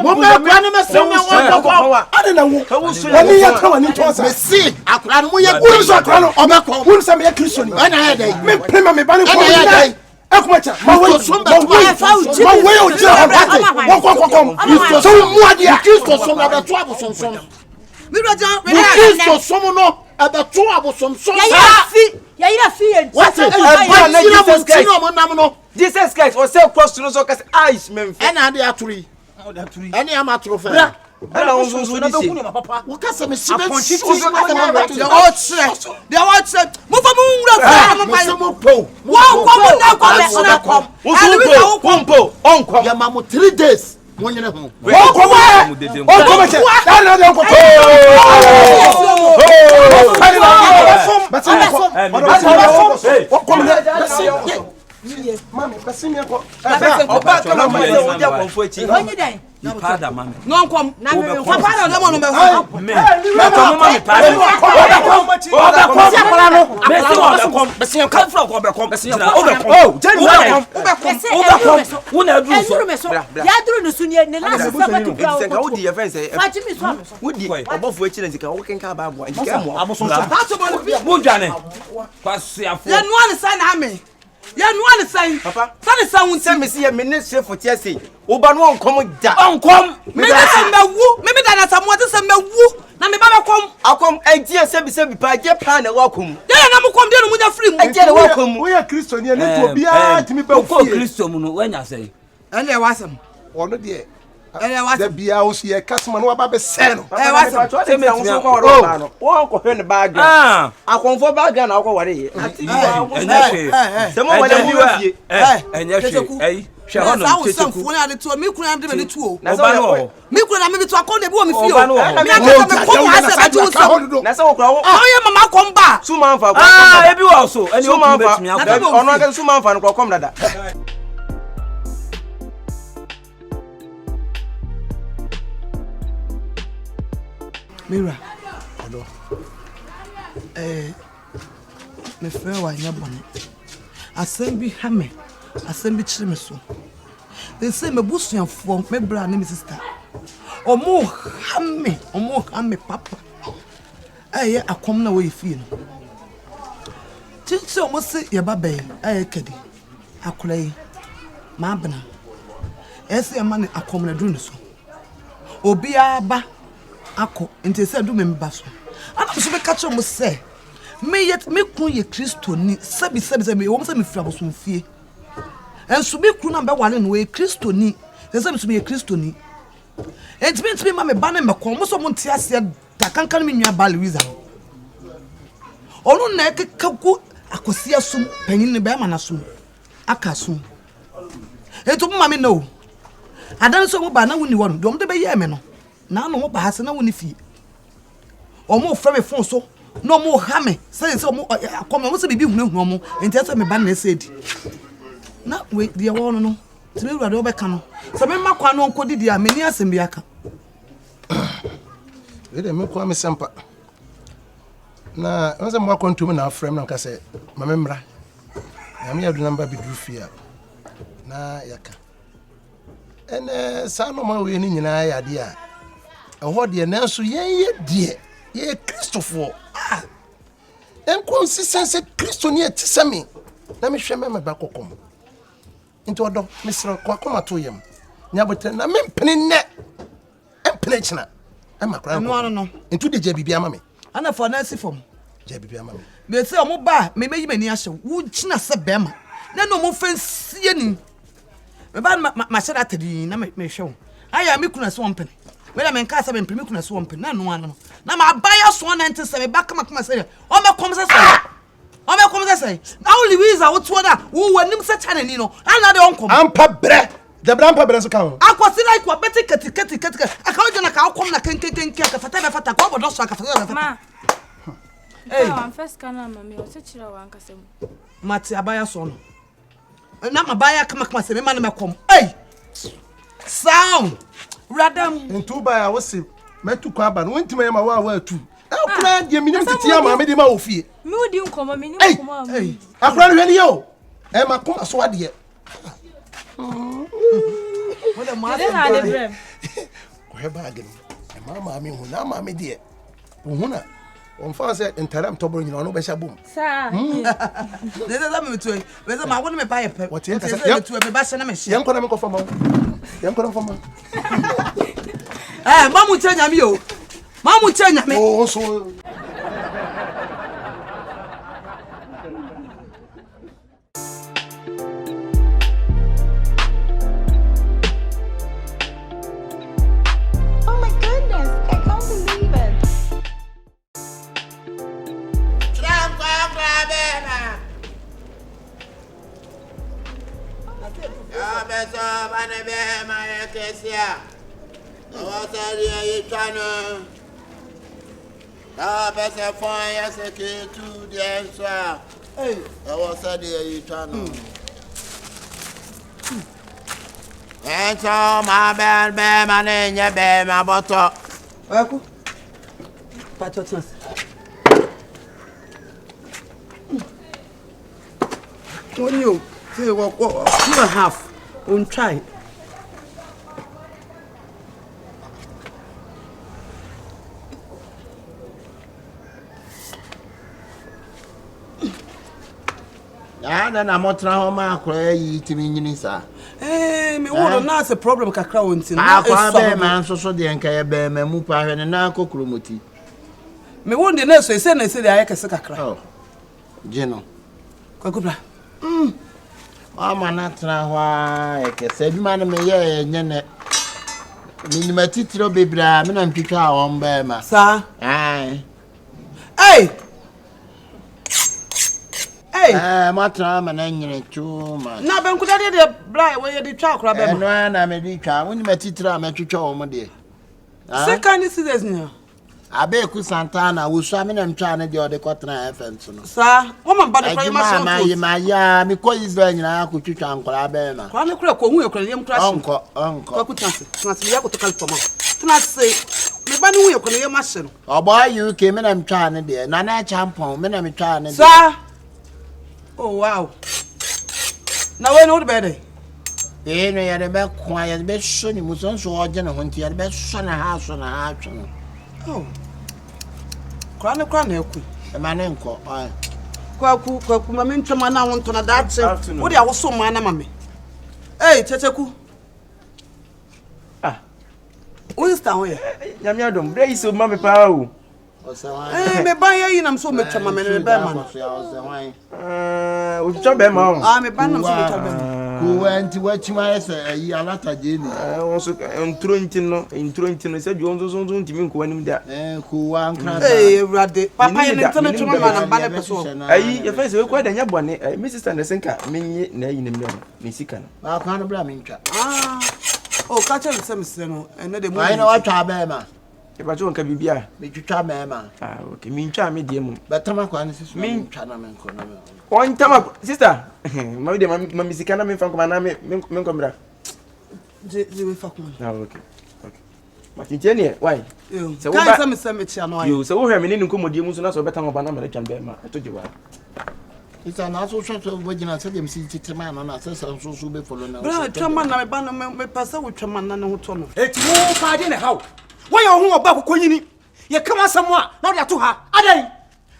Mo me kwa ne me se me wo. Ade na wo. Wani ya ka wani to sa. Me si akura no mo ye Woni so akra no obekọ. Woni se me ya Kristo ni. Ana ya dai. Me prema me ba ne ko. Ana ya dai. Ekumacha, ma wo o je ho. Wo ko. So mu ade a Kristo so na be to abosonson. Mirajan, Kristo som no abeto abosom so. Ya ira fi. What is Jesus Christ was say cross to no so case eyes men. And ade aturi. Any am aturo fa. And I was so this. What can some sibe? They all straight. Move from Ya mamu 3 days. Wonyene ho. Mami, passing me ko. No come. Ya no one say papa say sound say me see me ne chef for say oba no onkom da onkom me say mewu me da na samu say mewu na me ba bekom akom egie say bi pa je pa na wakom ya na mo kom de no mu ja free mu egie na wakom we are Christian here na to bia timi ba ko Kristo mu no wanya say ele wasam ono de ele wasam da bia wo sie kasma no ba be se no wasam say me so ko ro ba no wo ko hwe ne bag akomfo bag na akọ ware ye say mo wale mu fie enya hwe hwe hono checheku fo na de to me kunu ande me to na so me kunu na me to akọ de bi o me fie o me akọ me ko ase ba ju so na so kura wo ye mama kom ba suma mfa ebi wo so eni o ku betumi akọ ono aga suma mfa no kom dada Mira. Me fe wa nya bone. Asem bi ha me. Asem bi chire me so. They say me busuafo me bra na me sister. Omo ha me papa. Akom na we fie no. Tinche omo se ye babe kedi. Akora yi. Ma bana. Ese ya mane akom na duru so. Obi aba ako nti se do me mba so ana so be catch mo se me yet me kun ye Kristo ni sabi me wo se me fira bo so mfie enso me kun na be wale no we Kristo ni se me ye Kristo ni enti me ma me ba na me kon mo so mo nti ase da kankan me nwa ba Louisa onu na ekekaku akosia sum panyin ne be ma na sum aka sum enti mo ma me no adan so mo ba na woni won do mo de be ye me no na no mo ba hase na woni fie o mo fra me fon so no mo ha me say mo akoma mo se bibi hunu mo enti ase me ba na ese di na we de wo no ti me wurade obeka no se me makwa no nko didi a me ni asem bi aka we de me kwa me sempa na onse mo akwantum na afrem na nka se ma me mra ya me adu namba bi du fie na yaka ene sa no ma we ni nyina ya de a ho de na so ye ye Christopher consistency Christo ni etisemi na me hwe me ba kokom into odo misra kwa koma to yem nya botre na me mpene ne empene china e makra no into de je bibia ma me ana for na sifom je bibia ma me be se omo ba me meyi mani ahye wo china se bema na no mo fansie ni me ba ma shada tadi na me hwe aya me kuna so mpene me na me nka se me mpene me kuna so mpene na no ano na ma baya so 97 ba kama say o me kom se na Louisa wo to da wo wanim se chane ni no ana de onkom ampa bre the brampa bre so kan akwasi like wa beti keti aka o jona ka akom na kenkenken ka fata be fata ko bodo so aka fata be fata ma I'm first kana mami o se chira wa nkasem mati abaya so no na ma baya kama se me ma na me kom sound radam into baya wo se metu kwa ba no ntima yema wa atu akura de minim titi ama me de ma ofie me odi nkomo me ni nkomo am akura no hwe yo e ma kom so ade wala ma na de brem ko he ba agem e ma mi hu na ma me de hu na on fa se interim to bro nyina no be sha bom sa de da me tu we se ma wona me ba ye pe what ye ka se me tu me ba sha na me sha yen ko na me ko fa ma yen ko na fa ma mamu chanya mi o Mamu chenya me. Oh so Oh my goodness, I can't believe it. Oyaku. Patchotnas. 2.5. Won't try. na na motra ho ma akra yi timi nyini sa Me won na se problem kakra wonti na akwa be man so de nka ye be ma mu pa hwe na kokromoti me won de na so ese na ese de ayekese kakra oh jeno kwakubra ama na tra ho a ekese bi ma na me ye nyene minima titiro bebra me na mpitwa a won be ma sa ai hey matra ma na nyere chuma na ben kuda de bra we de twa akra be ma no na me di twa minima titiro a me twetwa wo mo de second season ni abe ku santana wo so me na ntwa na de o de kotra fm so no sa wo ma ba de pra ma so ma ya mi ko Israel nyina ko twetwa nkora be ma kwa me kura ko hu ekura yem kura shi onko kwa kutanse tunase ya ko to kalpoma tunase me ba ni hu ekura yem ma shi no obo ayu ke me na ntwa na de na na champon me na me twa na de sa oh wow na we no de be de no ya de be kwa ya be so ni muson so oje na honti ya be so na ha twa oh kwa na eku e ma ne nko kwaku mama ntwama na wonto na dache wo de awoso ma na mame checheku Winston ho ye nyame adom bre iso mama pa o me ban ye na mso metwama me be ma no o twa be ma o me ban na mso metwa be ma ku anti wachima ese yi alata je ni won so ntro ntin no se bi onzo ntimi nko wanim da ku wa nkra ewrade papa ye ntene twama ma na ba ne peso ayi ye face we kwa da nya bone mi sister na senka menye na yi nem ne sika no ba kwa no bra me ntwa oh ka che se no ene de mu ai na watwa be ma e ba jo nka bibia me twitwa me ma okay mi ntwa me de mu betama kwa ne sisu me ntwa na me nko na me on tama sister ma de ma misika na me fa ko na me nko mra je we fa ko okay ma tintie ne why se wo ba se me chia no yo se wo hwe me ne nkomodie mu so na so betama ba na me twa be ma to je wa ita na so so bojina se dem si titima no na se so be follow na bra twama na me ba na me pasa wo twama na ne ho to no eti wo pa de ne haw wo ye ho oba kokonyini ye kama samu a na de ato ha adan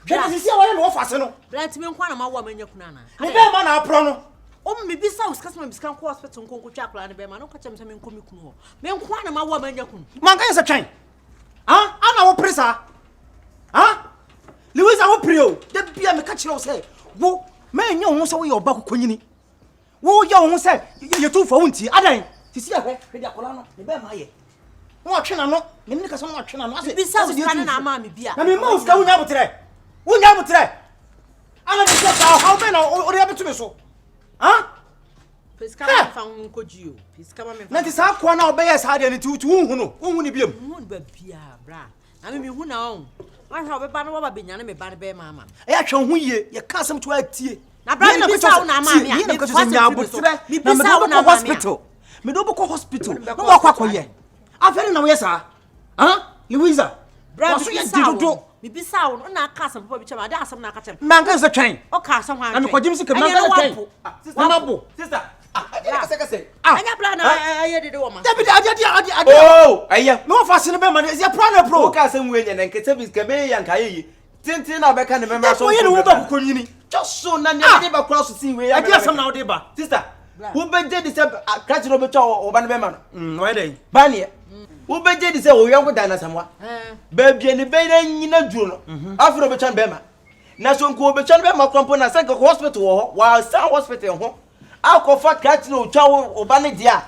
hwe de sisi a wo no fa se no bra ti me nkwa na ma wo amanya kuna na ne be ma na apro no o me bisa us customer biskan ko hospital nko twa kula ne be ma no ka chem se me nko mi kunu ho me nkwa na ma wo amanya kunu man kan se twen ana wo presa Louisa wo prio de bia me ka kire wo se wo me nya wo so wo ye oba kokonyini wo ye wo se ye tu fo wonti adan sisi ahwe de akola no ne be ma ye wo atwena no me ne ka so wo atwena no ase bisa us kan na ma me bia na me ma us ka wo nya botre ana de se ka how me na o de betu me so Piska ma fa nko jio piska ma me na ti sa ko na obeye sa de ne ti hu ni biem hu ba bia bra na me hu na on ma ha obeba na wa ba benya na me ba ne be mama e ya hwe hu ye ye ka asem to atie na bra na bisa wo na ma me me ko so nya botre me bisa wo na hospital me do ko hospital no wa kwa koye afere na wo ye sa Louisa bra so ye didodo me bisa wo na ka asem papa bi chama da asem na ka chama man kan se twen o ka asem ha na me ko jim sika man kan twen sister mabo sister anya bla na aye de wo ma David adi oh aye no fa se no be ma is ya pro ka asem we nya na nke service ka be ya nka ye tintin na be ka ne memra so Oye ni wo ba kokonyini. Just so na ne de ba cross see we ya Adi asem na wo de ba. Sister, wo be de se crash no be cho o ba ne be ma no. Why dey? Ba ne. Ubeje di se wo yanko dana samwa. Baby ni be na nyina duro no. Afro be chan be ma. Na so nko be chan be ma kwampo na sanka hospital wo wa san hospital ho. Akofa catch no twa wo ba ne dia.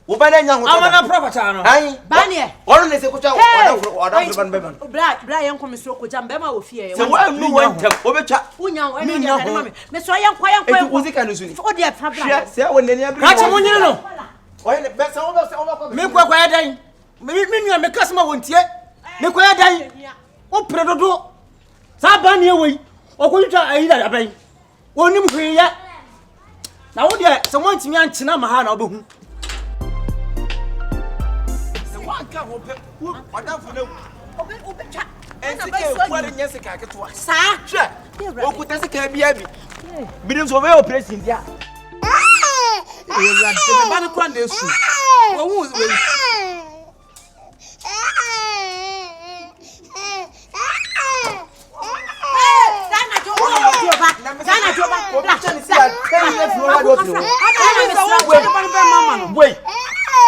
Wo ba na nya ho. Amana property no. Ai. Ba ne. Ono ne se ko twa oda ban be ma. Bra yanko me so ko jam be ma wo fie. Se wa nu wan tam obecha. Unya wo ene dia na me so yanko Uzika no suni. O dia fa bra. Se wo ne ne abri. Kachi mo nyine no. Oye ne be se wo ba Me kwa ya dan. Me nua me kasma wontie. Me kwa ya dan. O predodo. Sa ba ne wei. O ko twa ayi da abai. Wonim hweye. Na wo de se won timi anchina ma ha na obehu. Se wanka ho pe. Oda fu na obecha. Ensike kware nyese ka ketwa. Sa. Hwe. Okuta se ka bia bi. Bidim so be operation dia. Ewura de ba ne kwa na esu. Wo hu we. Sana joba. Operation si a kan ne flo wa do flo. Wait.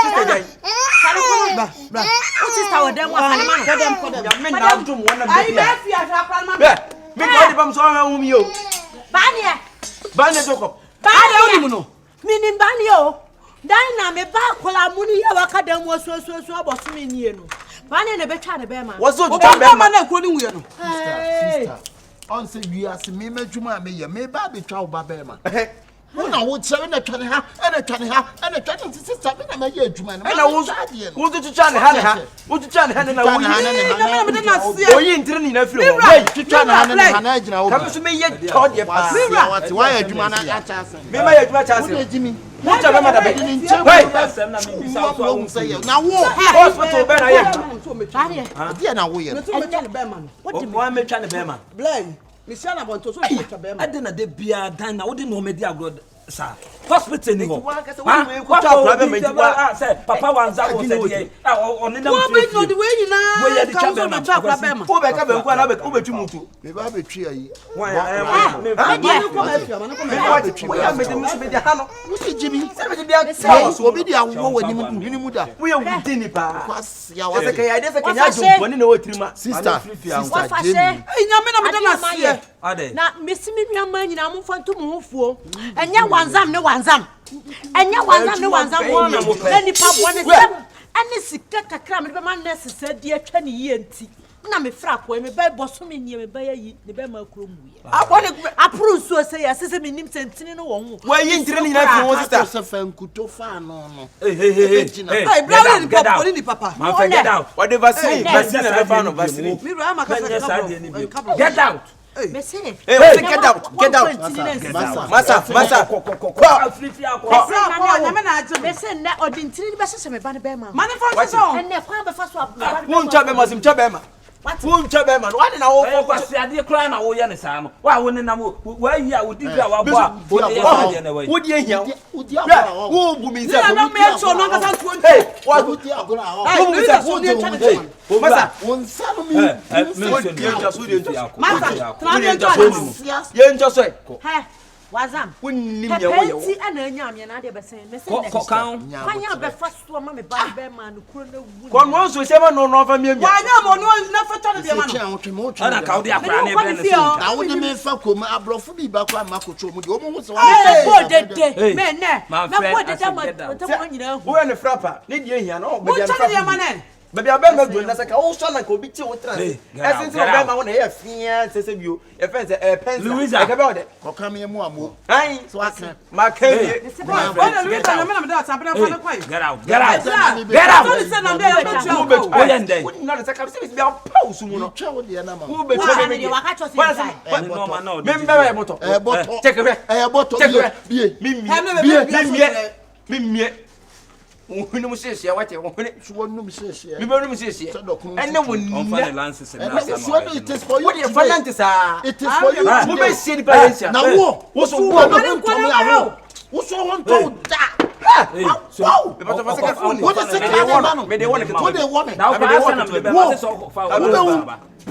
Sister Jai. Sana ko ba. O sister wo dem wa kana ma no. Kodem. Me na dum wona Ai be be bia. fi ahwa kwa ma. Me ko di bam so ha hu mi yo. Ba ne Jacob. Bani onimu no. Minim bani o. Dan na me ba kola mu ni ya waka dem wo so aboso me nie no. Bani na be twa ne be ma. Wo so twa be ma na ko ni wuye no. Sister. On say we are me medjuma me ye me ba be twa wo ba be ma. Una wo tse na twa ne ha, na twa ne ha, na twa ne sister me na me ye adwuma no. Na wo tu twa ne ha ne ha. Wo tu twa ne ha ne na wo yi. Wo yi ntire ni na firi wo. Wey, twa na ha ne ha na agina wo. Kam so me ye twa de pa. What why adwuma na a chance. Me ma ye adwuma chance. Wo de jimi. Wo twa be ma da be. Hey, na wo hospital be na ye. Bani. Dia na wo ye. Me to me twa ne be ma no. Wo me twa ne be ma. Blay. Me sia na bonto so me twa be ma. Ade na de bia dan na wo de no me di agro sa. Hospital ni ho. Papa wanza wo se die. Oni na wo be no de we nyina. Wo ye di twa be ma. Wo be ka be nko na be wo be twi mutu. Me ba be twi ayi. Me ya me de musu be de ha no. Wo se jimi. Se be de dia so obi di awo wani mu da. Wo ye wudi ni pa. Kwas ya wa se ka ya de se kenya jumbo ni na wo trima. Sister Jimi. Nyame na me de na sie. Ade. Na mesimi nwa nyina mo fanto mo hufuo. Enya wanzam ne wanzam. Enya wanzam ne wanzam wo na nipa bone sem. Ani sika kakra me be ma nurse sadi atwa ne yie nti. Na me fra ko me be boso me nie me be yi ne be ma kuro mu ye. Abone apru so se ya se me nim sentini no wo ho. Wa yi ntire ni na fi wo sister. Se fa nkuto fa no no. Hey, brother ni papa ni papa. Man forget out. What the vaccine na fa no vaccine. Me ra ma ka fa. Get out. Me say. Hey, get out. Get out. Masa. Me say na odintiri ni be sese me ba ne be ma. Man for so. Enne kwa be fa so Won cha be ma sim cha be ma. Won cha be ma. What na wo kwasi ade kra na wo ye ne sa no. Wa wo ne na wo yi a wo di bia wa bo a. Wo di ehia. Wo di agora. Wo bu mi se. Na me cho no ka 20. Hey, what Wo di agora. wo mi se wo di hey. Masa. Won sa no mi. Masa. Na me cho. Ye ncho so. Hey, wazam. Wonnim ye wo ye. Penti ana anya me na de be sen. Me say kan. Kwanya be fa so ma me ba be ma no kuro na wu. Kon won so se ma no no fa mi. Wa nya mo no na fa to de ma no. Ana ka wo di akra na be ne so. Na wo ni me fa ko ma abrofo bi ba kwa ma ko tro mu de o mo so. Me ko dede. Me ne. Na ko dede ma to mo nyina hu. Wo ye ne frapa. Ne di ehia no. Wo cha de ma ne. Baby abema do na saka wo so na ko bi ti wo trans. Essence of bema wo na ye fia sese bio. E fen se pensa. E ka be wo de. Ko kam ye mu amo. Ai So aka. Ma kan ye. Ona Luisa na me na me da ta be na fa na kwai. Get out. Don't say na be ya be Wo be wo ye ndai. Wo na saka se bi am pause mu no. Twa wo de na ma. Wo be twa me. Waka cho se Me mbeba ye moto. Boto. Check it. Boto. Bie. Mimie. Wonu mu sese wate wonu So no mi sese. mi be no mu sese ene wonu On fa lances and So it is for you. what you fanante sa It is for you. wo be sie di parentia Na wo so wo no ko me awo. Wo so won to da. Wow. be pato fasaka phone What is it? me de wonu What they want me? now pa say na me be so fa wo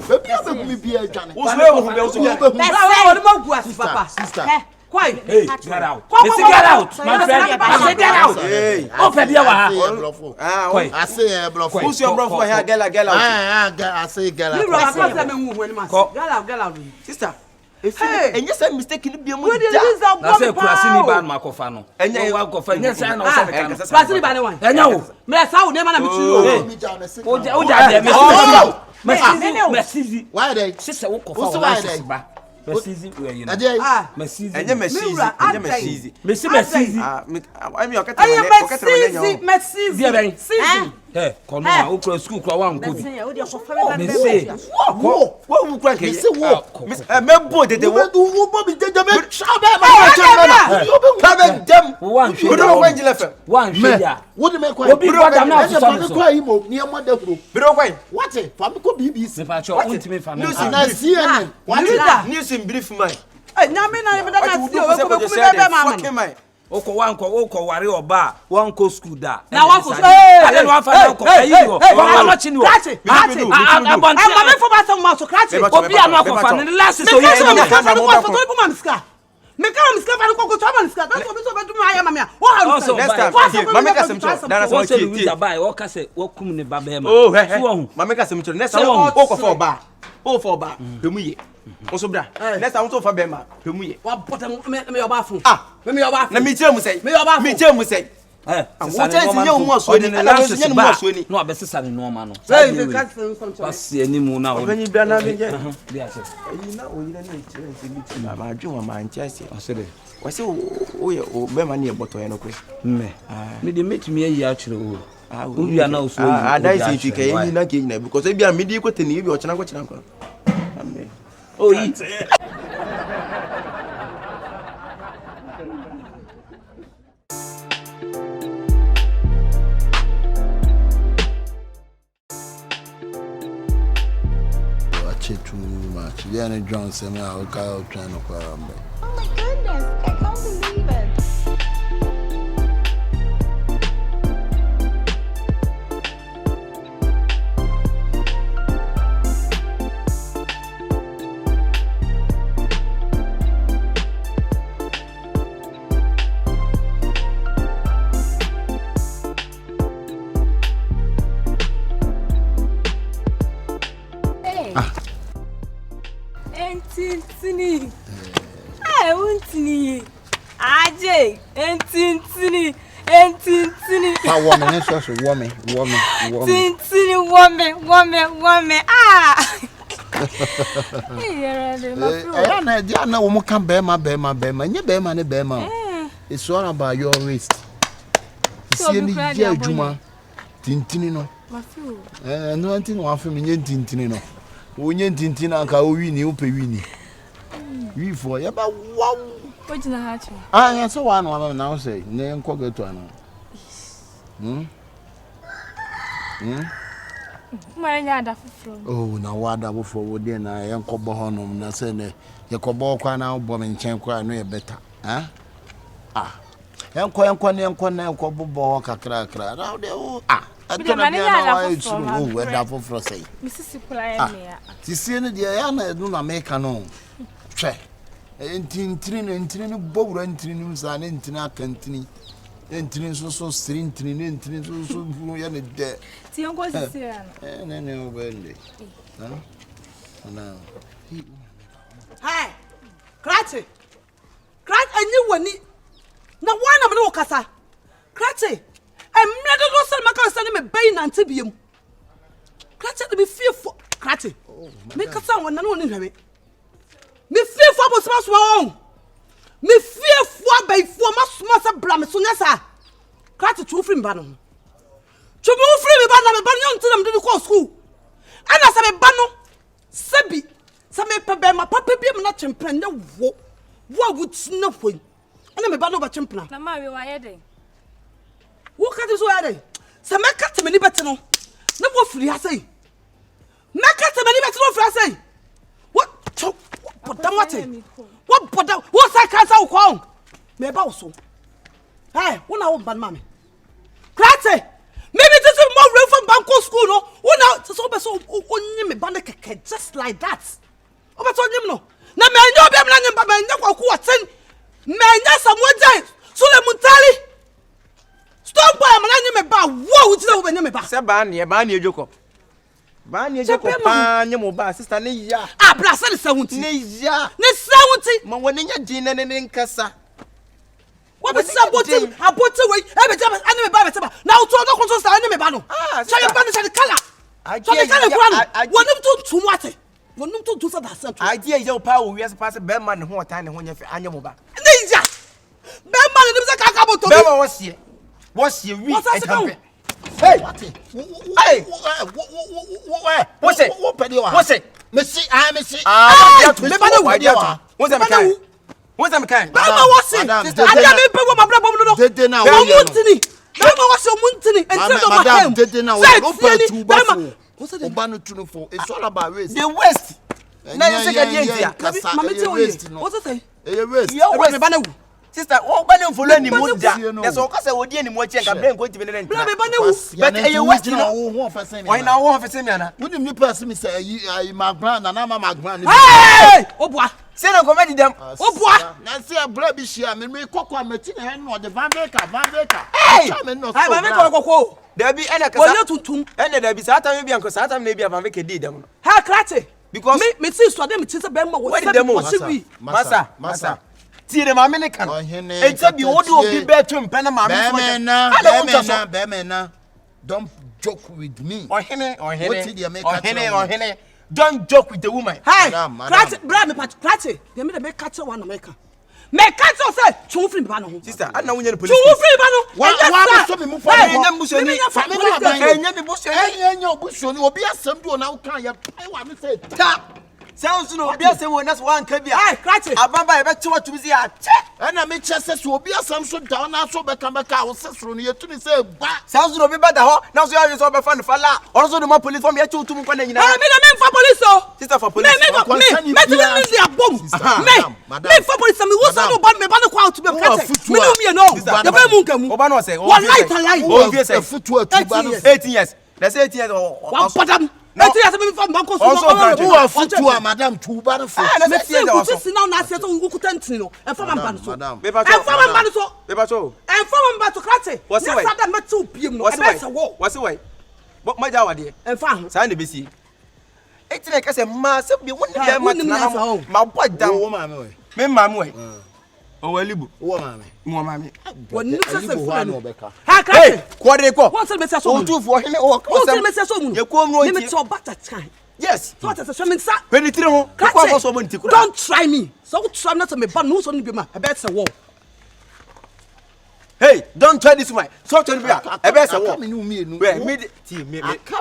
Baby, I be me be a Johnny. wo so e wo be wo so Bra wo ma gu asi papa. Sister. Why? Hey, get out. Let's Get out, my friend. I said get out. Hey, Open the I say bluff. Who's your brother here? Get out. I say get out. Sister. And yes, I'm mistaken. Be a Where did this out? Na say kurasini ban makofano. Enye wa kofa nye say na o say kan. Kurasini ban wan. Enye wo. Me sa wo ne ma na me tiri o. Oja de Mesizi. Why they? Sister wo kofa wo ba. Mesizi we you know. Mesizi. Enye Mesizi. Mesizi. I mean okata Mesizi. Eh, kono a ukro school kro wan ko bi. Mesi. Wo kura ke. Me bo de wo. Wo bi jeje me shabe Kabe dem. Wan Wo do kwa njile fe. Wan hweya. Wo de me kwa. Obi brother na so so. Kwa imo ni emo de kro. Biro kwa. What? Fami ko BBC. Me fa cho untimi fa me. Na CNN. What? News in brief man. Eh, na me na na see o ko be be mama. Oko oko ware oba wan ko school da Na wan ko ale no afa na ko ayi wo wan ma chi ni wo Mama me for ba so ma so krache obi anu akofa ni last so ye me ka miska fa ko to ma miska that so be so be do ma ya mama o ha next time mama ka sem cho dara so ki ti buy wo ka se wo kum ni ba be ma mama ka sem cho next time o ko for ba o for ba pemu ye o so bra next time o for be ma pemu ye wa bota me yo ba fun me yo ba fun na mi che mu sei mi che mu sei wo che si ye mu aso ni na so ye mu aso ni no abesesa ni no ma no say ka sem some pass ani mu na o ni bra na me je bi ase na o yire na ichire nse mi ti na ma adwo ma nchase asere wase o ye o be ma ni e boto ye no kwe me de metumi ayi a kire o Ubi na uso ada isi fika yin na ke yin because e bia me di kwete ni bi o chena ko amen oh yi too much. Diana Johnson, I'll go trying to call him. Oh my goodness, I can't believe it. Entintini. I want ni. Aje, entintini. Pa woman, so woman. Tintini woman. Ah. I know woman can bear my, you bear my. It's all about your waist. You see any Juma Tintinino. No, I think one for me, Tintinino. Onye tintina ka o wini o pe wini wi for ya ba wow o jina ha chi ya so one na say ne enko geto ana mara nya da foforo oh na wada foforo wo de na enko bo honom na say ne ye ko bo kwa na bo me nchen kwa no ye better enko na enko bo kakra na de Sisi ni dia ya na edu na meka no hwe entini bowura entini musa na entini akantini entini so entini so ya ne de ti yonko sisi ya na ne obende na hey krache anyi wani na wana me no kasa krache emredo do sel maka sel me bayin ante biem krache de be fearful krache me kasa wona no ni hwe me fearful abosma so won me fearful abaifo masoma sa bra me so nyasa krache tu free mba no chubu free me ba na me ba nyo ntina me de ko school ana sa me ba no sebi sa me pe be ma papa biem na chempren na wo wuti na foi ana me ba no ba chempna na ma we wa ye den wo ka ti so ya dey se me ka temani bete no na wo firi asai me ka temani bete no firi asai what bodam what bodam wo sai ka sa wo ko me ba wo so hey wo na wo ban ma me krate me be just more real from banko school no wo na so be so onyi me ban keke just like that o be so nyim no na me anyo be me na nyim ba me nya kwaku waten Menya samwaje. Sule muntali. Stop boy amana me ba. Wo utina wo benya me ba. Se ba ne ejoko. Ba ne ejoko pa nye mo ba sister ne ya. Ah blasa ne sawunti. Ne ya. Ne sawunti. Ma woni nya din ne nkasa. What be saboti we e be jama ane me ba be taba. Na uto no konso sta ane me ba no. So you ban the color. So the color kura no. Wonum to tumwate. Wonum to sa da san. Idea ye pa wo wiase pass be man ne ho otan ne ho nya fe anye mo ba. Ne ja. Be man ne se kaka boto. Be ma wo sie wi e tampe. Hey! Hey! What's it? Messi. Me ba na wo. What's am kind? Ba ma wasi. Ada me pe wo ma bra bom no. Dede na wo. Muntini. Ba ma wasi muntini. Ente do ma hem. Dede na wo. No pa tu ba fo. Oba no tunu fo. It's all about waste. The waste. Na you say get here. Mama tell you. What's it say? E waste. Your waste. Me ba na wu. Sister, o ba ne follow ni mo da. Yes o ka say wo di ni mo che nka brain ko ti be ne nka. Me ba na wu. But e waste no. Wo fa sen me. Why na wo fa sen me ana? Wonim ni person me say ayi magran na na magran ni. Hey! Obwa. Say na go me dem. Obwa. Na say abra bi hia me kokko amati na he no de van baker. Hey! Me no so. Hey, ba me kokko. There be ene kasa. Wole tuntum. Ene there be sata me bi anko sata me bi van baker di dem no. Ha krate. Because me see so dem ti say be ma wo say Masa. Tie dem American. E say bi wodo obi be to mpe na ma me. Be me na. Don't joke with me. Ohene. Don't joke with the woman. Hey, krate, bra me pat krate. Dem me catch one America. Me catch say chun free ba no ho. Sister, ana wonye no police. Chun free ba no. Wa so me mu fa. Enya musoni. Enya me busoni. Enya busoni obi asem do na wo kan ya. Ai wa me say ta. Sounds no obi asem won na so wan ka bia. Hey, krate. Ababa e be chewa tubizi ya. Ana me chese so obi asem so da na so be kan be ka wo sesro no yetu ni say ba. Sounds no obi bada ho. Na so ya so be fa no fala. Ono so do ma police form ya chewu tum kwa na nyina. Ah, me na me fa police o. Sister for police. Me dia bom. Me fa police me wo so no ba me ba no kwa out be krate. Me no me no. Ya be mu nkamu. Oba no say. One light alive. Obviously. Futu atuba no 18 years. That's 18 years. One padam. No. Me fa banko so. Who futu a madam tuba no fo. Me say wo si now na say to wo kutantin no. E fa man so. Me ba so. E fa man to krate. What's it? That me tu piem no. E be say wo. What's it? But my jawa de. E fa ho. Sa na be si. E tire ka say ma se bi woni be ma tna ma bo dam. Wo ma me we. Me ma me we. O walibu. Wo ma me. Mo ma me. Woni se se fa no. Ha krate. Kwade ko. What's the message so? O tu fo hele o What's the message so mu? Ye ko mu o ti. Me to bata time. Yes. So what is the sha? When it tire ho. Ko so mo nti kura. Don't try me. So try not to me ban no so no be ma. E be say wo. Hey, don't try this one. So tell me, I bet say what? Me no me no. Where me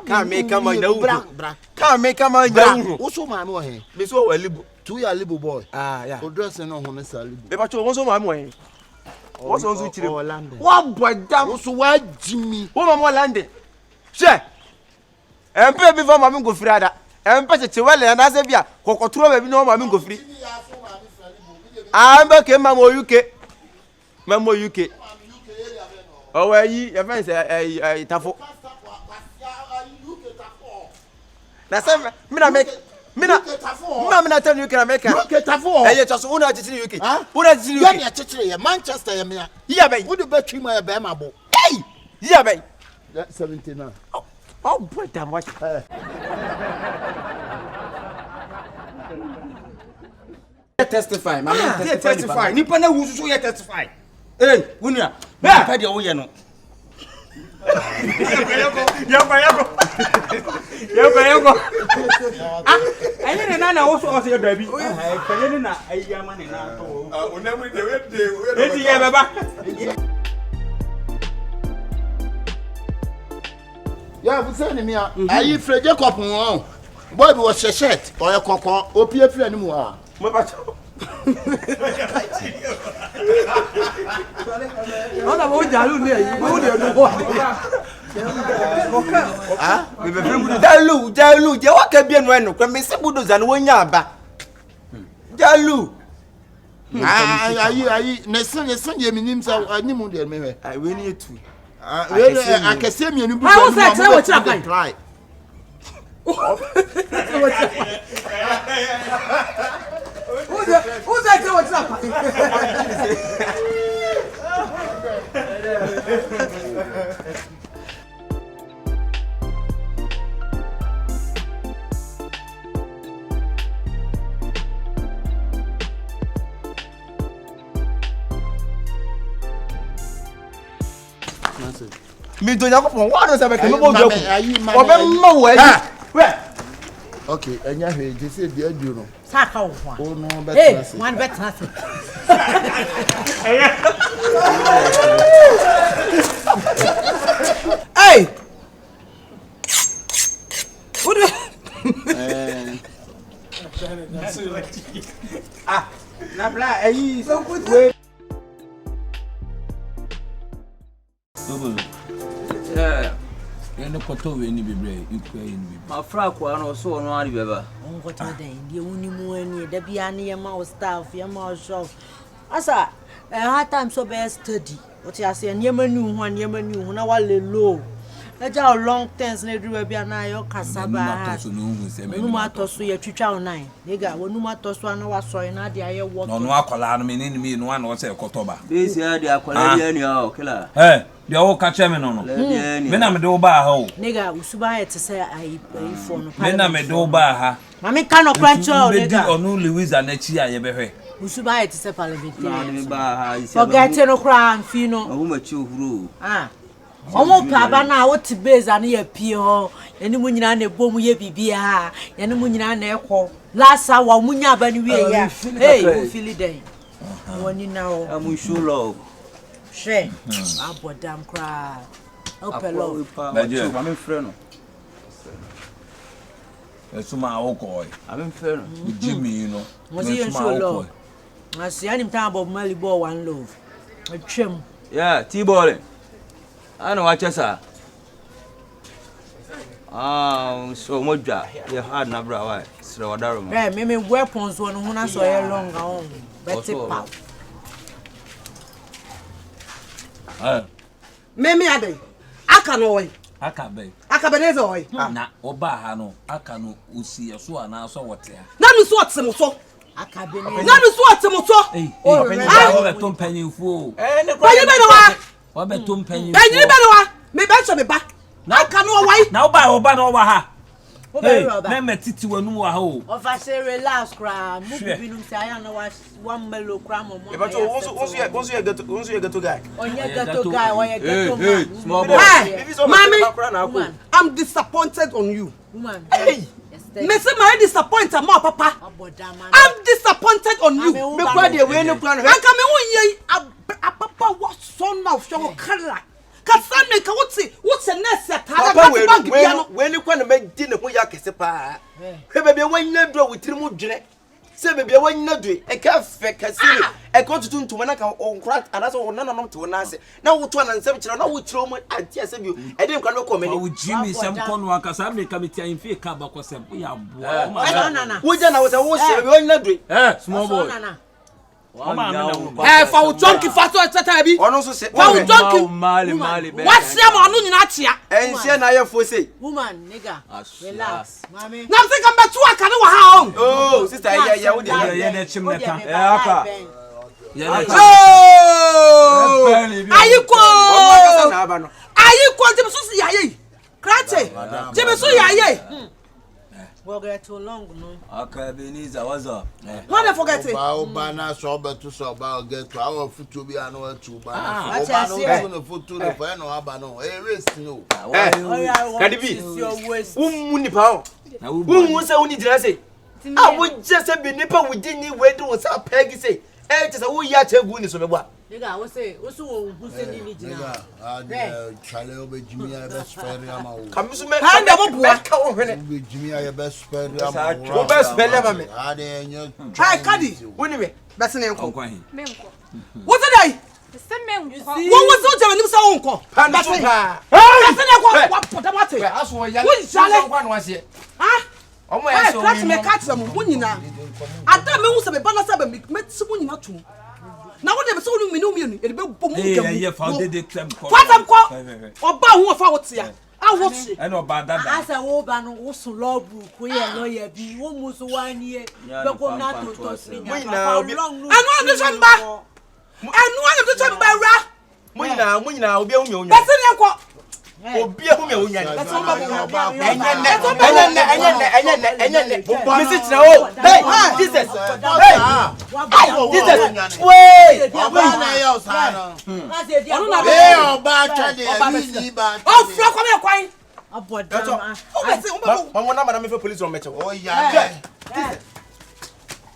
can make come on bra. Can make come on down. Wo so ma me o he. Me so we libu. 2 year libu boy. Ah, yeah. O dress no ho me sa libu. Me ba cho won so ma me we. Wo so nzu chire. London. What boy damn. Wo so wa jimi. Wo ma mo London. She. Empe bi fa ma me go free ada. Empe che wele na se bia. Kokotro ba bi no ma me go free. Ah, mbe ke ma mo UK. Ma mo UK. Oh, where your friends tafo. That's me na make me na tell you can make UK tafo. Eh, just una titi UK. Una titi UK. Ya titi ya Manchester ya me. Yeah, be. Wo do betwi ma ya be ma bo. Hey! Yeah, be. 79. Oh, boy, damn what. Testify, my man testify. Nipa na wusu so ye testify. Hey, wunia. Me pa de wo ye no. Yako. Ah, ayi na na wo so o se da bi. Eh, kale na ayi ama ne na to. Ah, onamu de we. Eti ye baba. Ya busa ni mi a. Ayi Fred Jacob won. Boy bi wo shirt, o ye kokon, o pie firi ani mu a. Mo ba cho. Ona mo jalu ni ayi. Mo de do bo. Ah, we be jalu. Je wa ka bi enu enu, kwa me se budoza no wonya aba. Jalu. Ayi, nesen ye minim sa ani mu de me we. Ai we ni etu. Ah, we akese mienu bu. How say tell what you try. Who's that? What's up? Me do nyako pon wa no se be kemo bo joku. Obe mma wo ayi. We. Okay, enya hwe je se dia adu no. Saka wo ho. O no be Hey, trust. one bet trust. Hey. What? Ah, na bla ayi so we. Ene koto we ni bebre ikwa ni bebre ma fra kwa no so no ari beba Onko ta den die woni mu ani da bia ne ye ma o staff ye ma o show asa hard time so be study what you say ne ma nu ho na wale low na ja long things na dru bia na yo kasaba so no hu se me no ma to so ye twitwa online nega wonu ma to so na waso na de aye work no akola no me ni no wa no se kotoba besi ya de akola bia ni o kila de o ka che me no me na me de o ba ha o nega usuba ye te say ai phone me na me de o ba ha ma me ka no kra cho nega onu Louisa na chi aye behwe usuba ye te say parliament na me ba ha isi forget no kra amfi no o ma chi ohuru omo paba na wo ti base ani ye pie ho eni mu nyina na ebo mu ye bibia eni mu nyina na ekọ lasa wa mu nya ba ni wie ya hey you feel den woni na o amu shulo she abodam kra opelo ma me frɛ no esuma awoko a me frɛ no Jimmy no mo si ye shulo asi ani mta Bob Marley bo one love atwem yeah T-ball ana wa chesa so modja ye hard na bra wa sre wadaro mo me weapons won ho na so ye long on better pa Memi ade. Aka no we. AKABENEZER we. Na oba ha no aka no osi so ana so wote ha. Na nu so otsemo so. AKABENEZER. Na nu so otsemo so. O be to mpanyinfo. Ne kwa yi be no wa. O be to mpanyinfo. Panyin be no wa. Me be so me ba. Aka no wa. Na oba no wa ha. Hey, me titi wanu wa ha o. Ofa say relax kra, mu bibinu say aya na wa one melo kra mo. E bato onso ye gato guy. Onye gato guy, onye gato man. Small boy. Mommy, I'm disappointed on you. Woman. Hey. Me say my disappointed more papa. I'm disappointed on you. Me kwa de we no plan. Anka me won ye papa what son of your color. Kasame ka wotse nurse atara ka bank bia no we ni kwa na medi ne ho ya kese pa he bebe wanya do witiri mu dwene se bebe wanya do e ka fe kasiri e ka tutu ntuma na ka onkra anaso wona no to na ase na woto na nsem kire na wotiro mu anti ase bio e de nkwa no ko meni wo Jimmy sem kono akasa me ka meti anfi ka ba ko sem ya bo wo ja na wo se wo se bebe wanya do small boy fa wo jonki fato etata bi ono so se fa wo jonki mali be wasia ma onu nyina tia enhie na ye fo sei woman nigga relax mami na se kan betu aka ne wa ha on oh sister ya wo de ye na chim na ta aka ye na chim ayiko je so si yaye krache je so yaye we'll get too long no AKABENEZER what's up what they forget it ba na so ba to so ba get to our photo bi anu atu ba no photo le fa no aba no race no Cardi B mu nipa o mu se uni dira se a wo je se bi nipa wo di ni we di wo sa pegi se e je se wo ya chegu ni so me bua nigga wo say wo so wo hu se ni jina chale obe Jimmy ya best friend ya ma wo kamisu me ka mo bua ka wo hwene obe Jimmy ya best friend ya ma wo best friend ya ma me ade enye hey Cardi woni me best ne nko me nko what did se me nko wo so je ni so nko best pa best ne nko wa poda mate we aso wo ya wo jale kwa no ase ha omo ya so class me catch them mo nyina ada me hu se be balance be me tsi mo nyina tu na wo de be so nu mi no mi e be bom gam ye found the claim ko fatam ko oba hu fa wo tia a wo ti e no ba dada asa wo ba no wo so lobu ko ye lawyer bi wo mu so wanie be ko na to to sinya anu anu so mba anu ana to to ba wura mo nyina obi ehun me onwa bese ne ko obi ehun me onwa bese mo ba enye misi tira o hey Jesus hey Jesus wait na yo sa no oba twade ni ba o fro ko me kwan abodama o bese o ba mo na madam me police on meche oh ya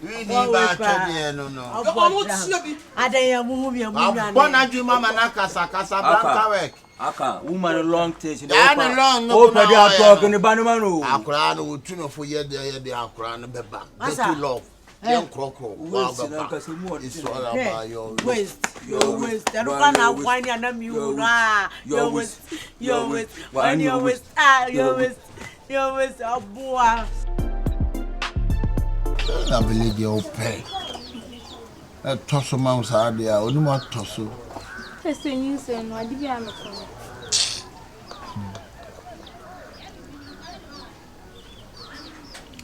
we ni ba twade no o tio bi adanya muhu bi amunya bon adwi mama na kasa branca work aka woman long taste ya no long o pedi atok ni banuma no akura no otu no fo ye de akura no beba get to love Young crocro, wow, it's all about your waist. I don't want to whine and you. Your waist. When your waist, your waist, oh boy. I believe you'll pay. A toss of mouse idea, only more toss. Yes, you say, no, I did be a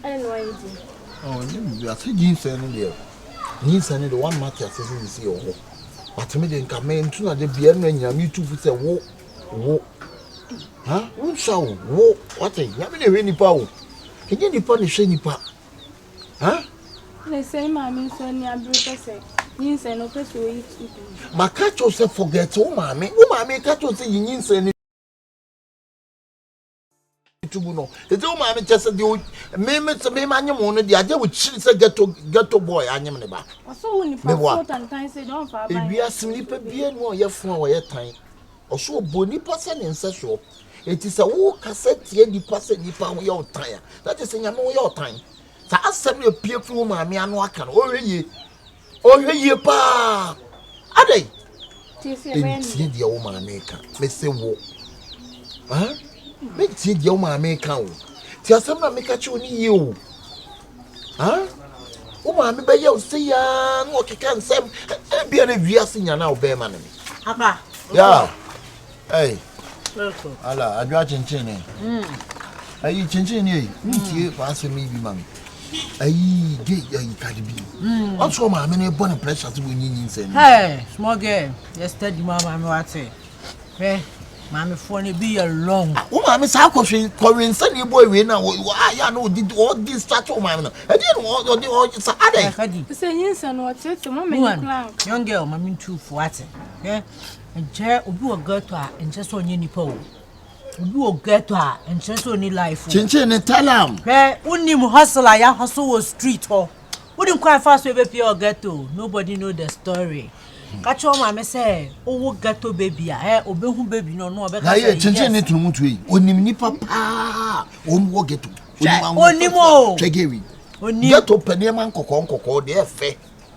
I don't know what you do. Oh, I see jeans and there. Jeans and the one match as you see. Oh, but to me, they come in to the beer and you two say, whoa. Huh? Who shall whoa? What a yammy rainy power. Can you punish any part? Huh? They say, Mammy, so near Bruce say, you say, no person will eat. My catch yourself forget, oh, mammy, catch yourself in say. No, it's all my just the me manu one the idea with say get to boy anyam ne ba so when you pass and time say don't fa ba we are sleep be no ye fun wo ye time oso boni person nseso it is a wo cassette ye di person nipa wo ye time that is nyame wo ye time sa asem ye pie fu ma me anu aka no o hwe pa adai ti se dia wo ma me ka me se wo huh. Make tea your mammy count. Tell some make a tune you. Huh? Oh, mammy, by you say, what you can say, be a review senior now, bear man. Yeah. Hey, Allah, I draw chin. Are you chin? You pass me, mammy. I get you can't be. Also, mammy, born pressure to win in saying, hey, small girl, yesterday, mamma, I'm watching. Hey. Mammy phone be along. Oh, mammy, Sarkozy, Korean, sunny boy, we know. I know did all this statue, mamma. I didn't want to do all this. I say, yes, and what's it? Young girl, mammy, too for what? Yeah, and chair will go to her and just on any pole. We will get to her and just only life. Chinchin and tell him. Hey, only hustle, I hustle was street hall. Wouldn't quite fast with your ghetto. Nobody know the story. Catch your mamma say, oh, ghetto baby, obehu baby, no, chinchin to Mutui. Only me papa. Won't get to only more. Chegiri. Only get to Peneman Coco, dear fair.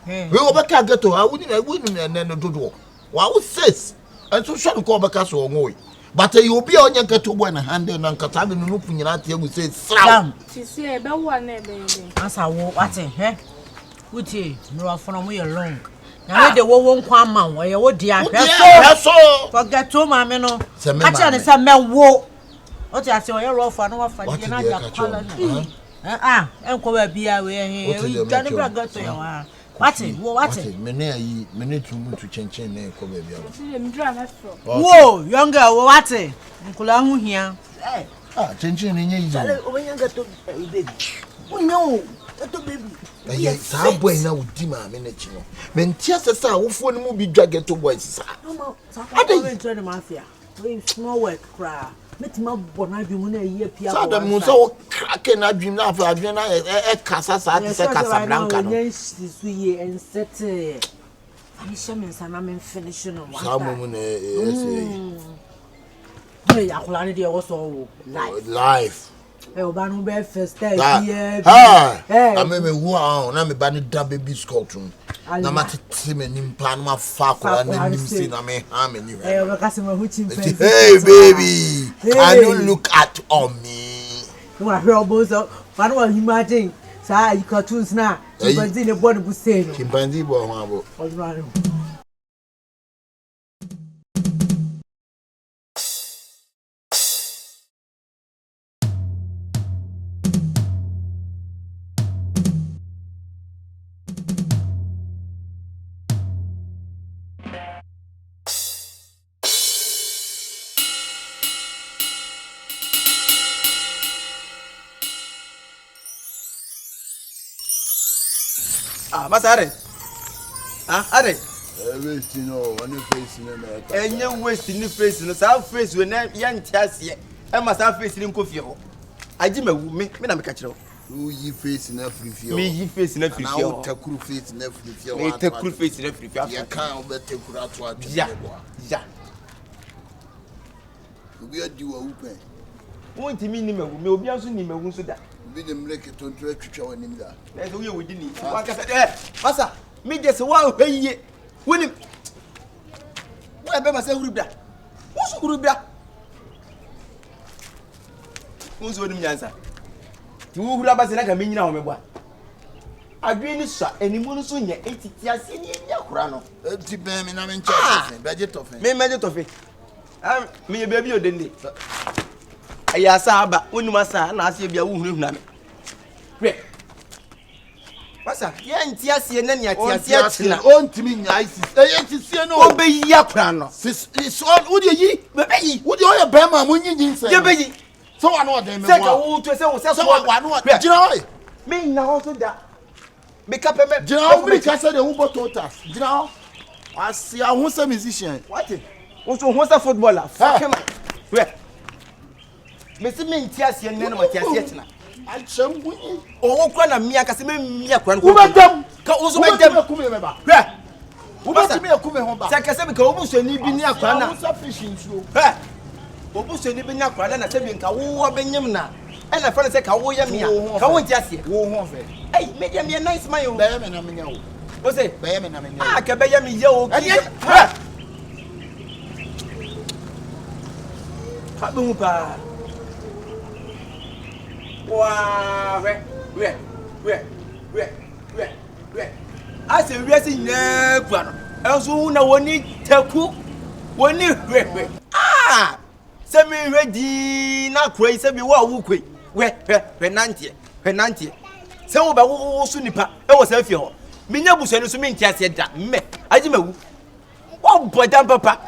We will back get to I wouldn't and then do. What says? And so shall call back us or more. But you'll be on your ghetto when a hand and Catalan looking at you will say, Slam. She said, but one baby. As I walk at it, would you? No, from me alone. Now the won't come man, where you would dear. So forget to mamma. No, actually, some men walk. What I say, you're off and off and you're and come be away here. You can't go to your what's it? Many to change name. Whoa, young girl, what's it? Uncle here. Changing in your baby. Oh, no. Yes, I boy now with Dima minute. When Tiasa saw who phone will be dragged to boys. I didn't turn the mafia. Small work, cry. Let my bonnet be when a year. Sadam so cracking a dream now for a dream at Casablanca. Yes, this year and set it. And shamans and I'm finishing on one. Hey, I will also life. Banu be first day here. I me who na me ba ni da baby school tun. Na ma tete me nimpa na fa kwa na nimsi na me ha me ni. Hey baby, can you look at on me? Wa hwe obozo, fa no imagine. Sa you cartoons na. Chimpanzee ne bo ne bu say no. Chimpanzee bo ho abo. Ah, Masare. Ah, are. Waste no, any face no me. Enye waste ni face no, sa face we na ya ntiase. E ma sa face ni nkofie ho. Agi mawu me na me ka kire ho. Who yi face na frifie. Me yi face na frifie. Na takuru face na frifie. Me takuru face na frifie. Ya kan obe takuru ato ato. Ya. Obi adi wa upen. Won ti mi ni mawu, me obi anso ni mawu so da. Obi de mleke tonto atwitwa wanim da. Na so ye wodi ni. Wa ka say masa, me je se wa hweye. Wonim. Wa be ma say hurubda. Wo so hurubda. Wo so wonim nyansa. Ti wo hura ba se na ka me nyina ho me boa. Adwe ni swa enimu no so nya entiti ase ni nya kura no. Enti ben me na me ncha tofen, beje tofen. Me meje tofen. Me ye baby odende. Aya sa aba, wonim asa na ase bia wo hunahuna me. Hwe. Masa, ye nti ase na ne ati ase achina. Ontimi nya isis. Enti sie no. Obe yi akura no. Sis all wo de yi. Bebe yi. Wo de o ye ben ma mo nyinyin se. Ye be yi. So wa no de me. Se ka wo to se wo se so wa no. Jina oi. Me na ho so da. Me ka pe me. Jina o me ka se de wo boto tas. Jina o. Asi a ho se musician. What? Wo so ho se footballer. Fuck him. We. Me se me nti ase ne no mati ase achina. Achem wuni. O kwa na mia ka se me mia kwa no. Wo bedam. Ka wo so bedam. Ku me ba. We. Wo ba me ku me ho ba. Se ka se be ka wo bu so ni bi ni akwa na. Wo sa fishing so. Obu so ni bi nya kwada na se bi nka wo benyem na e na fa na se ka wo ye mia ka wo nti ase wo ho fe ei me dia me nice man yo be ye me na me nya wo o se be ye me na me nya ah ka be ye me ye o ki ha bu pa wa we ase wi ase nyina kwa no enso na woni taku woni hwe ah se mi hwedi na kwai se bi wa wu kwai we nantie se wo ba wo su nipa e wo se fie ho menya buso ni so me ntiase da me agi mawu wo bodam papa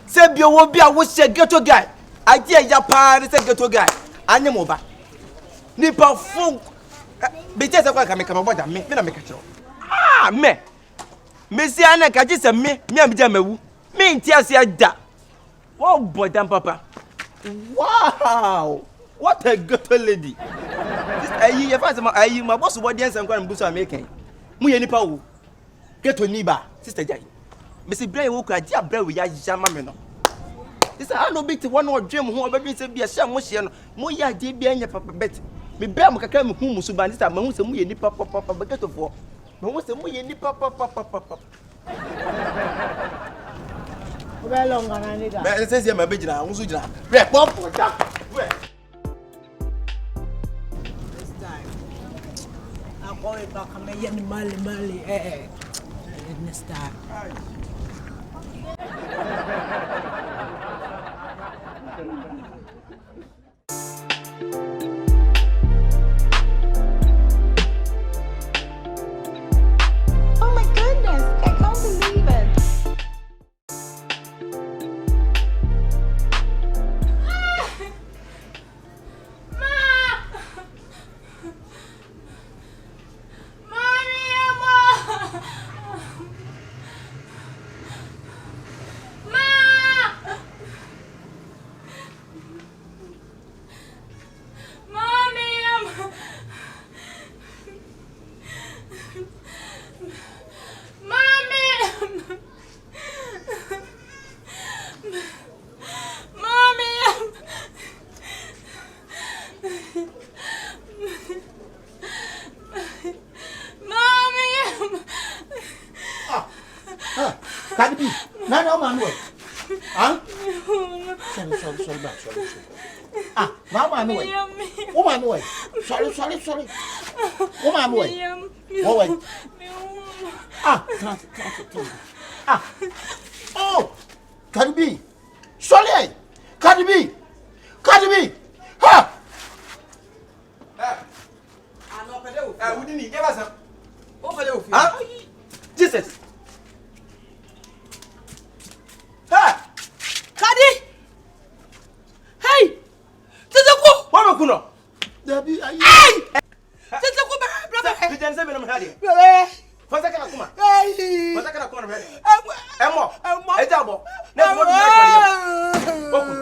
se bi wo bi a wo she ghetto guy agi ya pa se ghetto guy anye mo ba nipa fu bi te se kwa ka me ka bodam me na me ka kiro ah me si ana ka ji se me am ja mawu me ntiase da. Wow, boy, damn papa. Wow, what a good lady. This ayi, if I ayi, my boss was dancing and going to making. Muye ni pawu. Get to niba, sister Jai. Missy Bray woke a dear Bray with Yamamino. This I no big one or dream who ever been to be a sham motion. Moya did be any papa bet. Me bear Macam whom Subanista, Mamus and Muye ni papa but get of war. Mamus and Muye ni papa. Very long and I need that. But it says, I'm a bit now. Who's it? Red Bob for that. This time, I'm going back and making Mali. This time. Oh my goodness, I can't believe it. Kadibi, no man way. Huh? Sorry. Ah, mama no way. Woman way. Sorry. Woman way. What way? Ah, ah. Oh, Kadibi. Sorry. Kadibi. Ha. We didn't give us a Jesus. Kadi! Hey! Tete ko! What kuno? Dabi ayi. Hey! Tete ko ba Bijan se me no hade. Fasa kana kuma. Fasa kana kuma no hade. Emo. Ejabo. Na mo do na ko yam. Boku.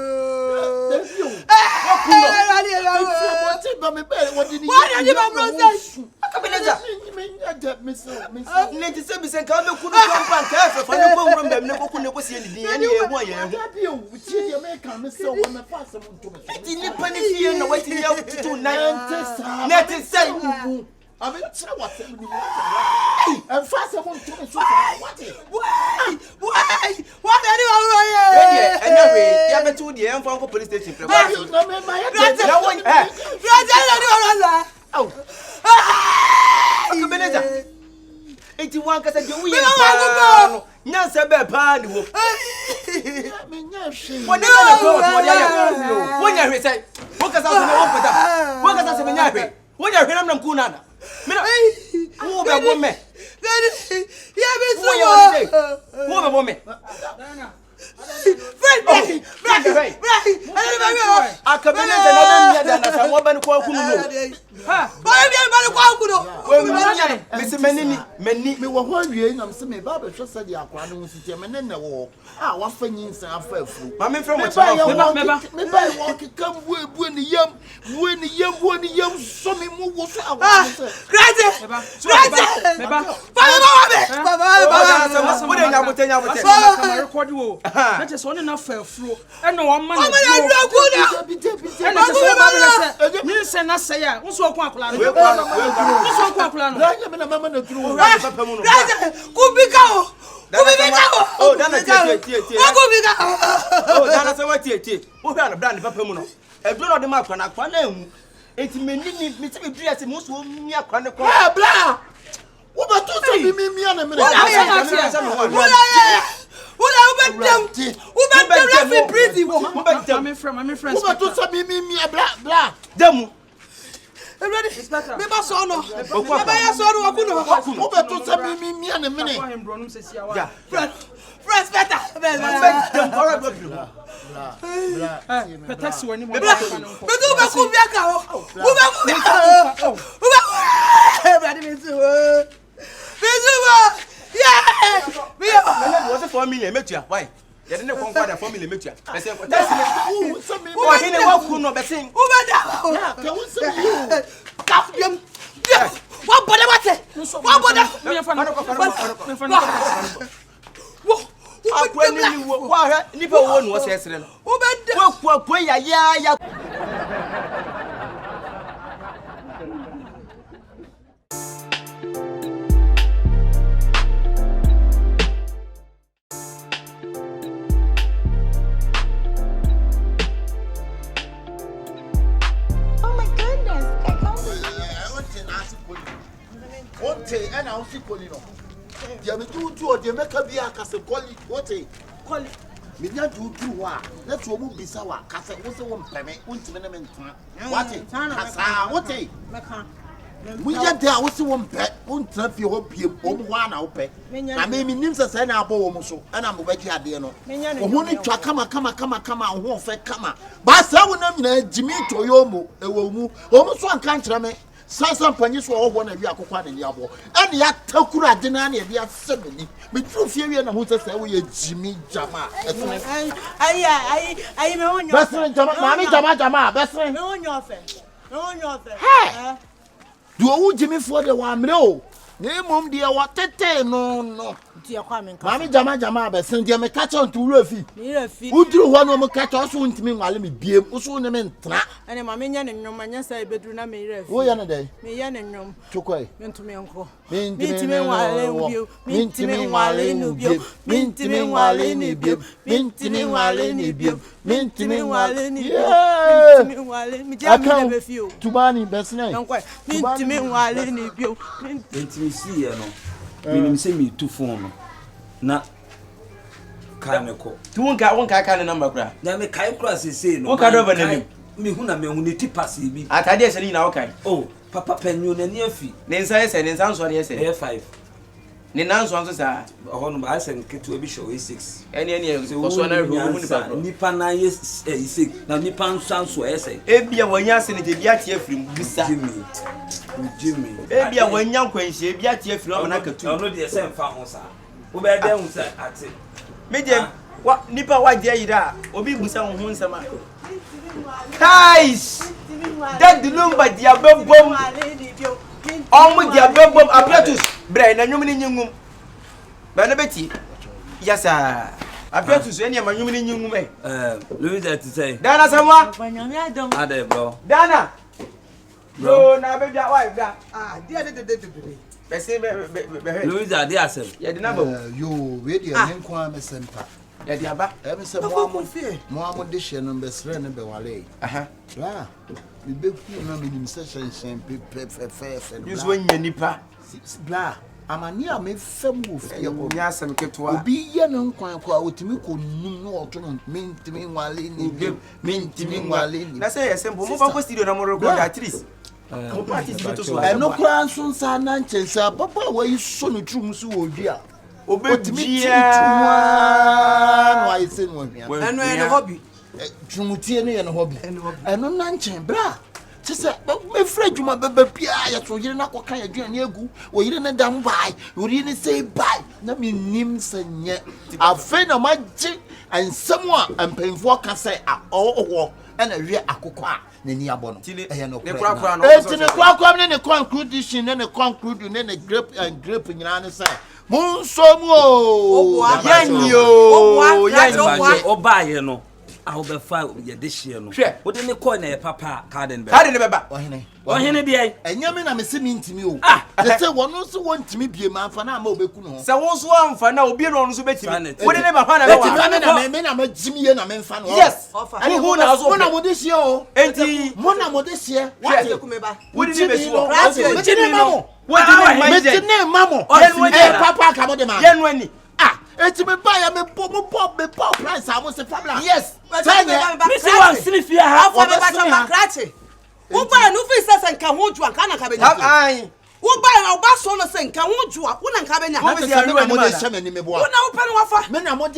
Akabeneza. Ne ti se bi se ka me kunu kompan ka fa fa ne ko wuro mbem ne ko kunu ko sie ni din ya ne e mu aye hu. Eti ni pani fie na wati ya tutu na. Ne ti se I'm in trouble. I'm fast. I'm on to what are you? Anyway, you have a 2 year from police station. AKABENEZER. 81 kasa je wi pa. Nyansa be pa ni wo. Woni na ko wodi ya. Wonya hwe sai. Wo kasa so na wo pata. Wo kasa se menya hwe. Wonya hwe nam ku nana. Mina. Wo be bo me. Ya be so. Wo be bo me. AKABENEZER na be na sa wo ba ni kwa kunu no. Ha. Ba bi ba ni kwa kunu. Wo mi se meni me wo ho awie nyam se me ba be hwe se de akwa no nsitie me ne wo a wa fa nyinsa afa afu ma me frɛ mo kyerɛ me ba wo keka bu ni yam so me mu wo so awa se Krate me ba wo de nya bote ka record wo na che so ne na fa afuro e no wo ma na e na che so ba be se ni se na se ya wo so ko akola no wo so ko akola no ya me na mama na turu wo papa mu no kubika oh dana tie oh dana se wa tie wo hwa na brand papa mu no e do no de ma akwa na hu enti menini me se be dua se mo so mi akwa ne ko bla wo ba to se mi ana me my friend wo ba to se mi bla demu ready me ba so no me ba ya so no wakuno wo ba to se mi ana me ya friends better bla taxi wani mo ba ku bia ka ho wo ba ku bia ka ho brother me too yeah me was 4 million metua why ya de ne konfa da 4 million metua be se ko taxi me o hine wa ku no be sin wo ba da ka wo se kaf dem wa boda wate wa boda me fa no wo akwa ni wo wa hwe ni be wo no wo se sere no wo be da wo akwa ya and I'll see Colino. You have to or the Macabia Castle Collie, what a collie. Minya do wa. Let's move Bisawa, Castle was the one permit, one tenement. What a we get there was one pet, one trap your opium, one out pet. I may be names as an apple, and I'm over here, dear. When you come, won't fake come. But someone Jimmy Toyomo, a woman, almost one country. Sansan panyi so wo na bi akokwa na ni abo ene ya takura de na na bi asebeni me tru fie wi na hu se wo ye Jimmy Jama ai me wonyo besre Jama mami Jama besre me wonyo ofe he do wo Jimmy fo de wa mre o na mom de wa tete no ti akwa me nka mami Jama besre de me ka cho ntu wura fi uduru ho no mo ka cho so ntimi nwale me biem so ne me ntra ene mami nya ne nnwom anya sai bedru na me ira fi wo ya ne dai me ya ne nnwom chukoi mentumi nko mintimi nwale ubio mintimi nwale ni ubio mintimi nwale ni ubio mintimi nwale ni ubio mintimi nwale ni mintimi nwale mi je mi na be fi o tubani besne nko mintimi nwale ni ubio mintimi si ye no minim se mi tu phone na kaneko tu wonka ka ne number kura na me kai kura se no wonka do ba na mi me hu na me hu ne tipase bi atade ese ni na wokai oh papa panyo na ni afi ne nsa ese ne nsa nso ne ese A5 ne nanso nso sa ho no ba ese ketu obi show A6 ene ko so na hu mu nipa na yes A6 na nipa nso ese ebia wanya se ne je bia tie afrim bisa Jimmy. Baby, I went young when she be at your floor and I could know the same family, sir. Who bear them at it. Medium, what nipper white dear you are, or be with some wounds. Guys, that the number by the above bomb. All with the above bomb apparatus, brain and human in your room. Betty, yes, sir. Apparatus, any of my human in your room. Louis, that to say, Dana, someone, Ada, bro. Dana. No, now, baby, wife, dear, Louis, dear, sir. Yeah, the number. You read your name, Kwame Sempa. Yeah, the abba. Ever say, Mohammed Dishan and Besren and Bewale. Ah, we be in session, fair, use when you nipper. Blah. I'm a near me femme with your Yes, and kept to be young quite with me, could no to mean to me while in mean to me while in. That's a simple question. I'm going to go at least. And no crown soon, son, and Papa, where you son true, so dear. Obey me, why it's in one. And a hobby. Trumutiani and hobby. And no nanchin, bra. Say, but my friend, you my baby, Pia, so you're not what kind of journey you go, or you didn't down by, you didn't say bye. Let me names and yet. I'll find a magic and someone and paying for can say, oh, and a real aqua. Nenia Bono, the crocodile, and a conclusion, and a conclusion, and a grip and grip in your answer. Monsomo, oh, buy, you know. I'll be fine with your dish, you know. What in the corner, Papa, Carden, Why, and Yamin, I'm assuming to you. Ah, they say one also want to be a man for now, Mobecuno. So what's one for now? Be on to bet you. What did never find I'm a Jimmy and I'm a fan. Yes, and who knows what I would this year? Mona this year. What did you know? What did you name, Mamma? Papa, come on, the man. It's me buy me pop price. I was a family. Yes. Missy was sleep here. How for me back to who buy no face and can hold you and can AKABENEZER. Who buy a bass on the same can hold you up and AKABENEZER. What is your name? Who now open offer? Men are more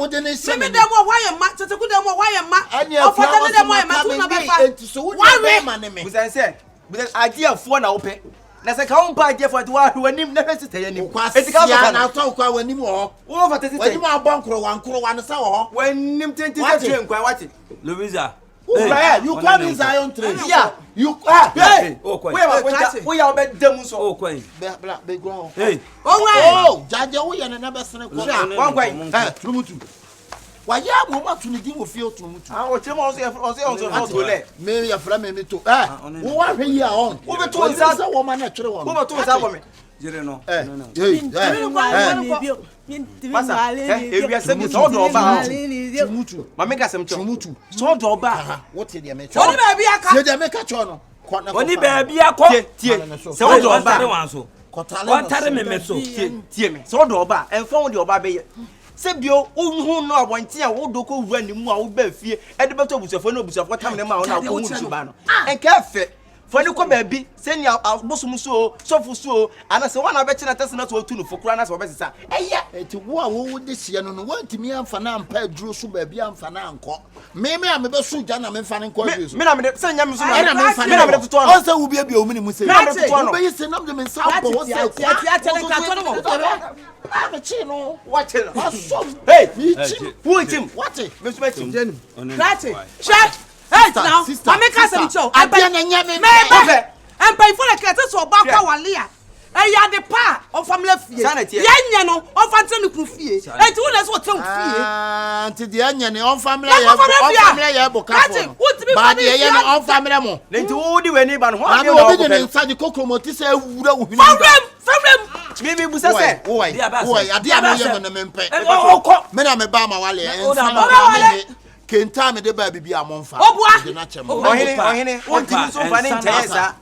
than a semi. Them why a match to good them why a match. And you for them why match. So why my name? As I said, with an idea of one open. Nasa ka umpa je for to who nim never sit here nim. Eti ka so na talk kwa wanim ho. Wo fa tete. Wanim abankro wan sa ho. Wanim 20 kwa what? Louisa. You come in Zion trade. Yeah. You hey. We are be dem so. Oh kwai. Be ground. Hey. Oh, jaja we na na be sene kwa. Wan kwai. Trumutu. Why ya mo ma tuni di mo feel trumutu. Ah o temo so to le. Me ya fra me to. Wo wa hwe yi a on. Wo be to nsa wo ma na twere wo. Wo be to nsa wo me. Jire no. Masa, ewia se so do ba. Trumutu. Ma me ka sem cho. Trumutu. So do ba. What dey me cho. Oni ba bia ka. Se dey me ka cho no. Oni ba bia ko. Tie. Se wo do ba. What tare me so. Tie me. So do ba. Enfo wo de oba be ye. Sebio unhu no abonti a wo doko wura ni mu a wo ba fie e de beto busafo na busafo tam ne ma wo na ko hu suba no enka fe fo ni ko ba bi se ni abosum so sofu so ana se wana be kina tese na so tu no fokura na se obe sisa eya eti wo a wo de hie no no wantimi amfa na ampa aduro so ba bi amfa na anko me a me be so gya na me mfa ne nko aduro so me na me se nya me so na me mfa me na me toto no onse wo bia o mini mu se me na me toto no be yi se na me nsa bo wo se ya tele ka to no I'm a chino. Watch it. Hey, who is him? Watch it. Mr. Tim. That's it. Chef. Hey, now. I make us a show. I'm paying for the cat so back our Leah. I had the pa of family fee. Yan no, of Anthony Crufie. And to us what tongue fee. To the onion, on family, what to be on family. Then to do any but I'm not inside the cocoa motis. Maybe we say, why, I did not know the men. I'm a Bama Wale. Can't tell me the baby be a monfa.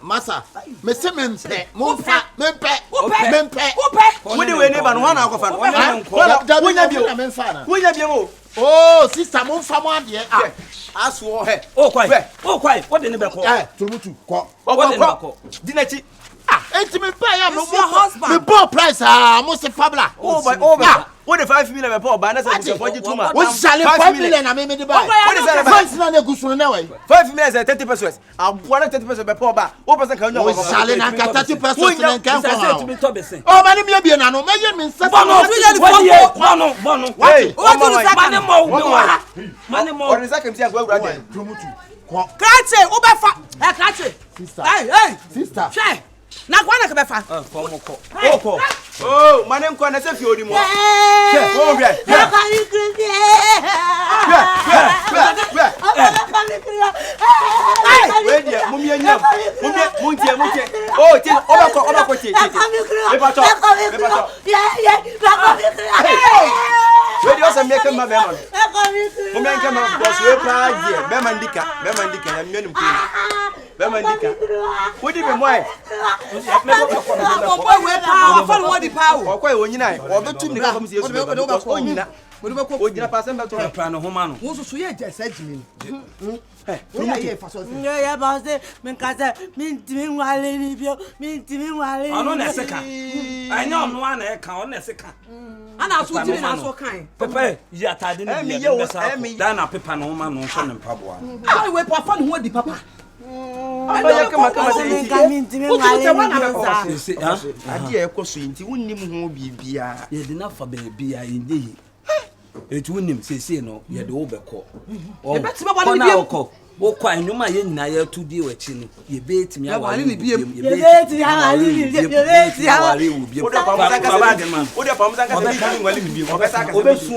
Massa, Miss Simmons, Monfa, Mempe. What do we name and one out of oh, sister Monfa, one dear. I swore her. Oh, quite. What in the back? Didn't ah, intimate pay. I'm your husband. The ball price, almost a fabula. Oh, What the 5 million before Banasa for you too much? What's selling 5 million? I mean, the buy. What is that? 5 million is 30 pesos. I'm 130 before bar. What person can you selling? I got 30 pesos and can't to me Tobison. Oh, money may be an ano. May mean money more. Or is that can see a well running? Krache, Obefa. Krache. Sister. Hey, sister. Shay. Na kwana ka befa. Oh, my name kwana se fi odi mo. Oh, yeah. Wait there, mummy anya. Mummy. Oh, ti obako ti. Bepato. Wait, you also make my bema. Mummy anya ma because we pa die. Bema ndika ya mienu mkini. Bema ndika. What did be moy? Ọkọ onyina obetum nika kom se Yesu onyina onyina pasem beto pra no homa no wo so ye jesa jimi ni ya ba se men ka se min timi wale ni bio ono na seka anya ono ana e ka ono na seka ana so timi na so kan pepe yi atade ni bi ya besa da na pepa no homa no so ne mpaboa ai we pa fa no ho di papa Abaya kama say ntimi wale ni ade e koso nti wonnim ho bibia ye de na fa bibia inde etu wonnim sese no ye de wo bekọ o na okọ wo kwa enwuma ye nyina ye tu die wachi ni ye betimi awale ni biem ye betimi awale wo de pa muzanka se bitimi ngwale ni biem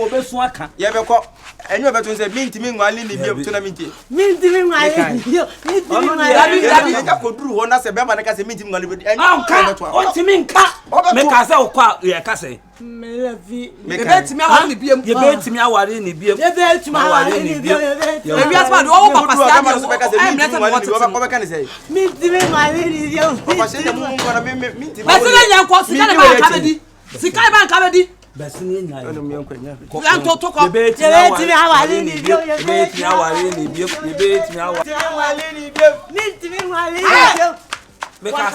obesu aka ye bekọ enyo beto se mintimi ngwale ni biem to na mintimi ngwale ni biem dabi ka koduru ho na se bema na ka se mintimi ngwale biem ontimi nka me ka se okwa ye ka se melevi ye betimi awale ni biem ye betimi awale ni biem ye betimi awale ni biem e wi asma do wo papa kama so beka se mintimi ngwale ni biem obeka ni se mintimi ngwale ni biem papa se mu ngwana mintimi basina nya ko sika na ba kabedi sika ba kabedi basina nya no mi enkwanya ya to ko ye betimi awale ni biem ye betimi awale ni biem ye betimi awale ni biem mintimi ngwale ni biem me ka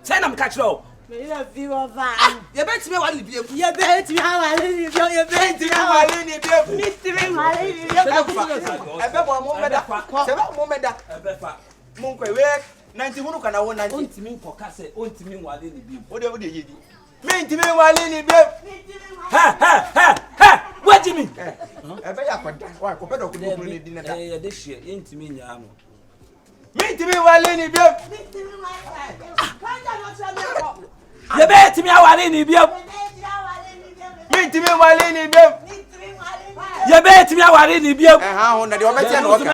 se na me ka chiro melevi wa va ye betimi awale ni biem ye betimi awale ni biem ye betimi awale ni biem mintimi ngwale ni biem ebe bo mo meda se ba mo meda ebe fa mo nkwe we 90 hunu kana wo 90 ontimi nkoka se ontimi ngwale ni biem o de yedi mintimi ngwale ni biem ha wajimi ebe ya kwada wa ko pedo ko ko ni dinata ye de hie ye ntimi nya no mintimi ngwale ni biem ye betimi awale ni biem mintimi ngwale ni biem ye betimi awale ni biem ha ho na de obetia no oka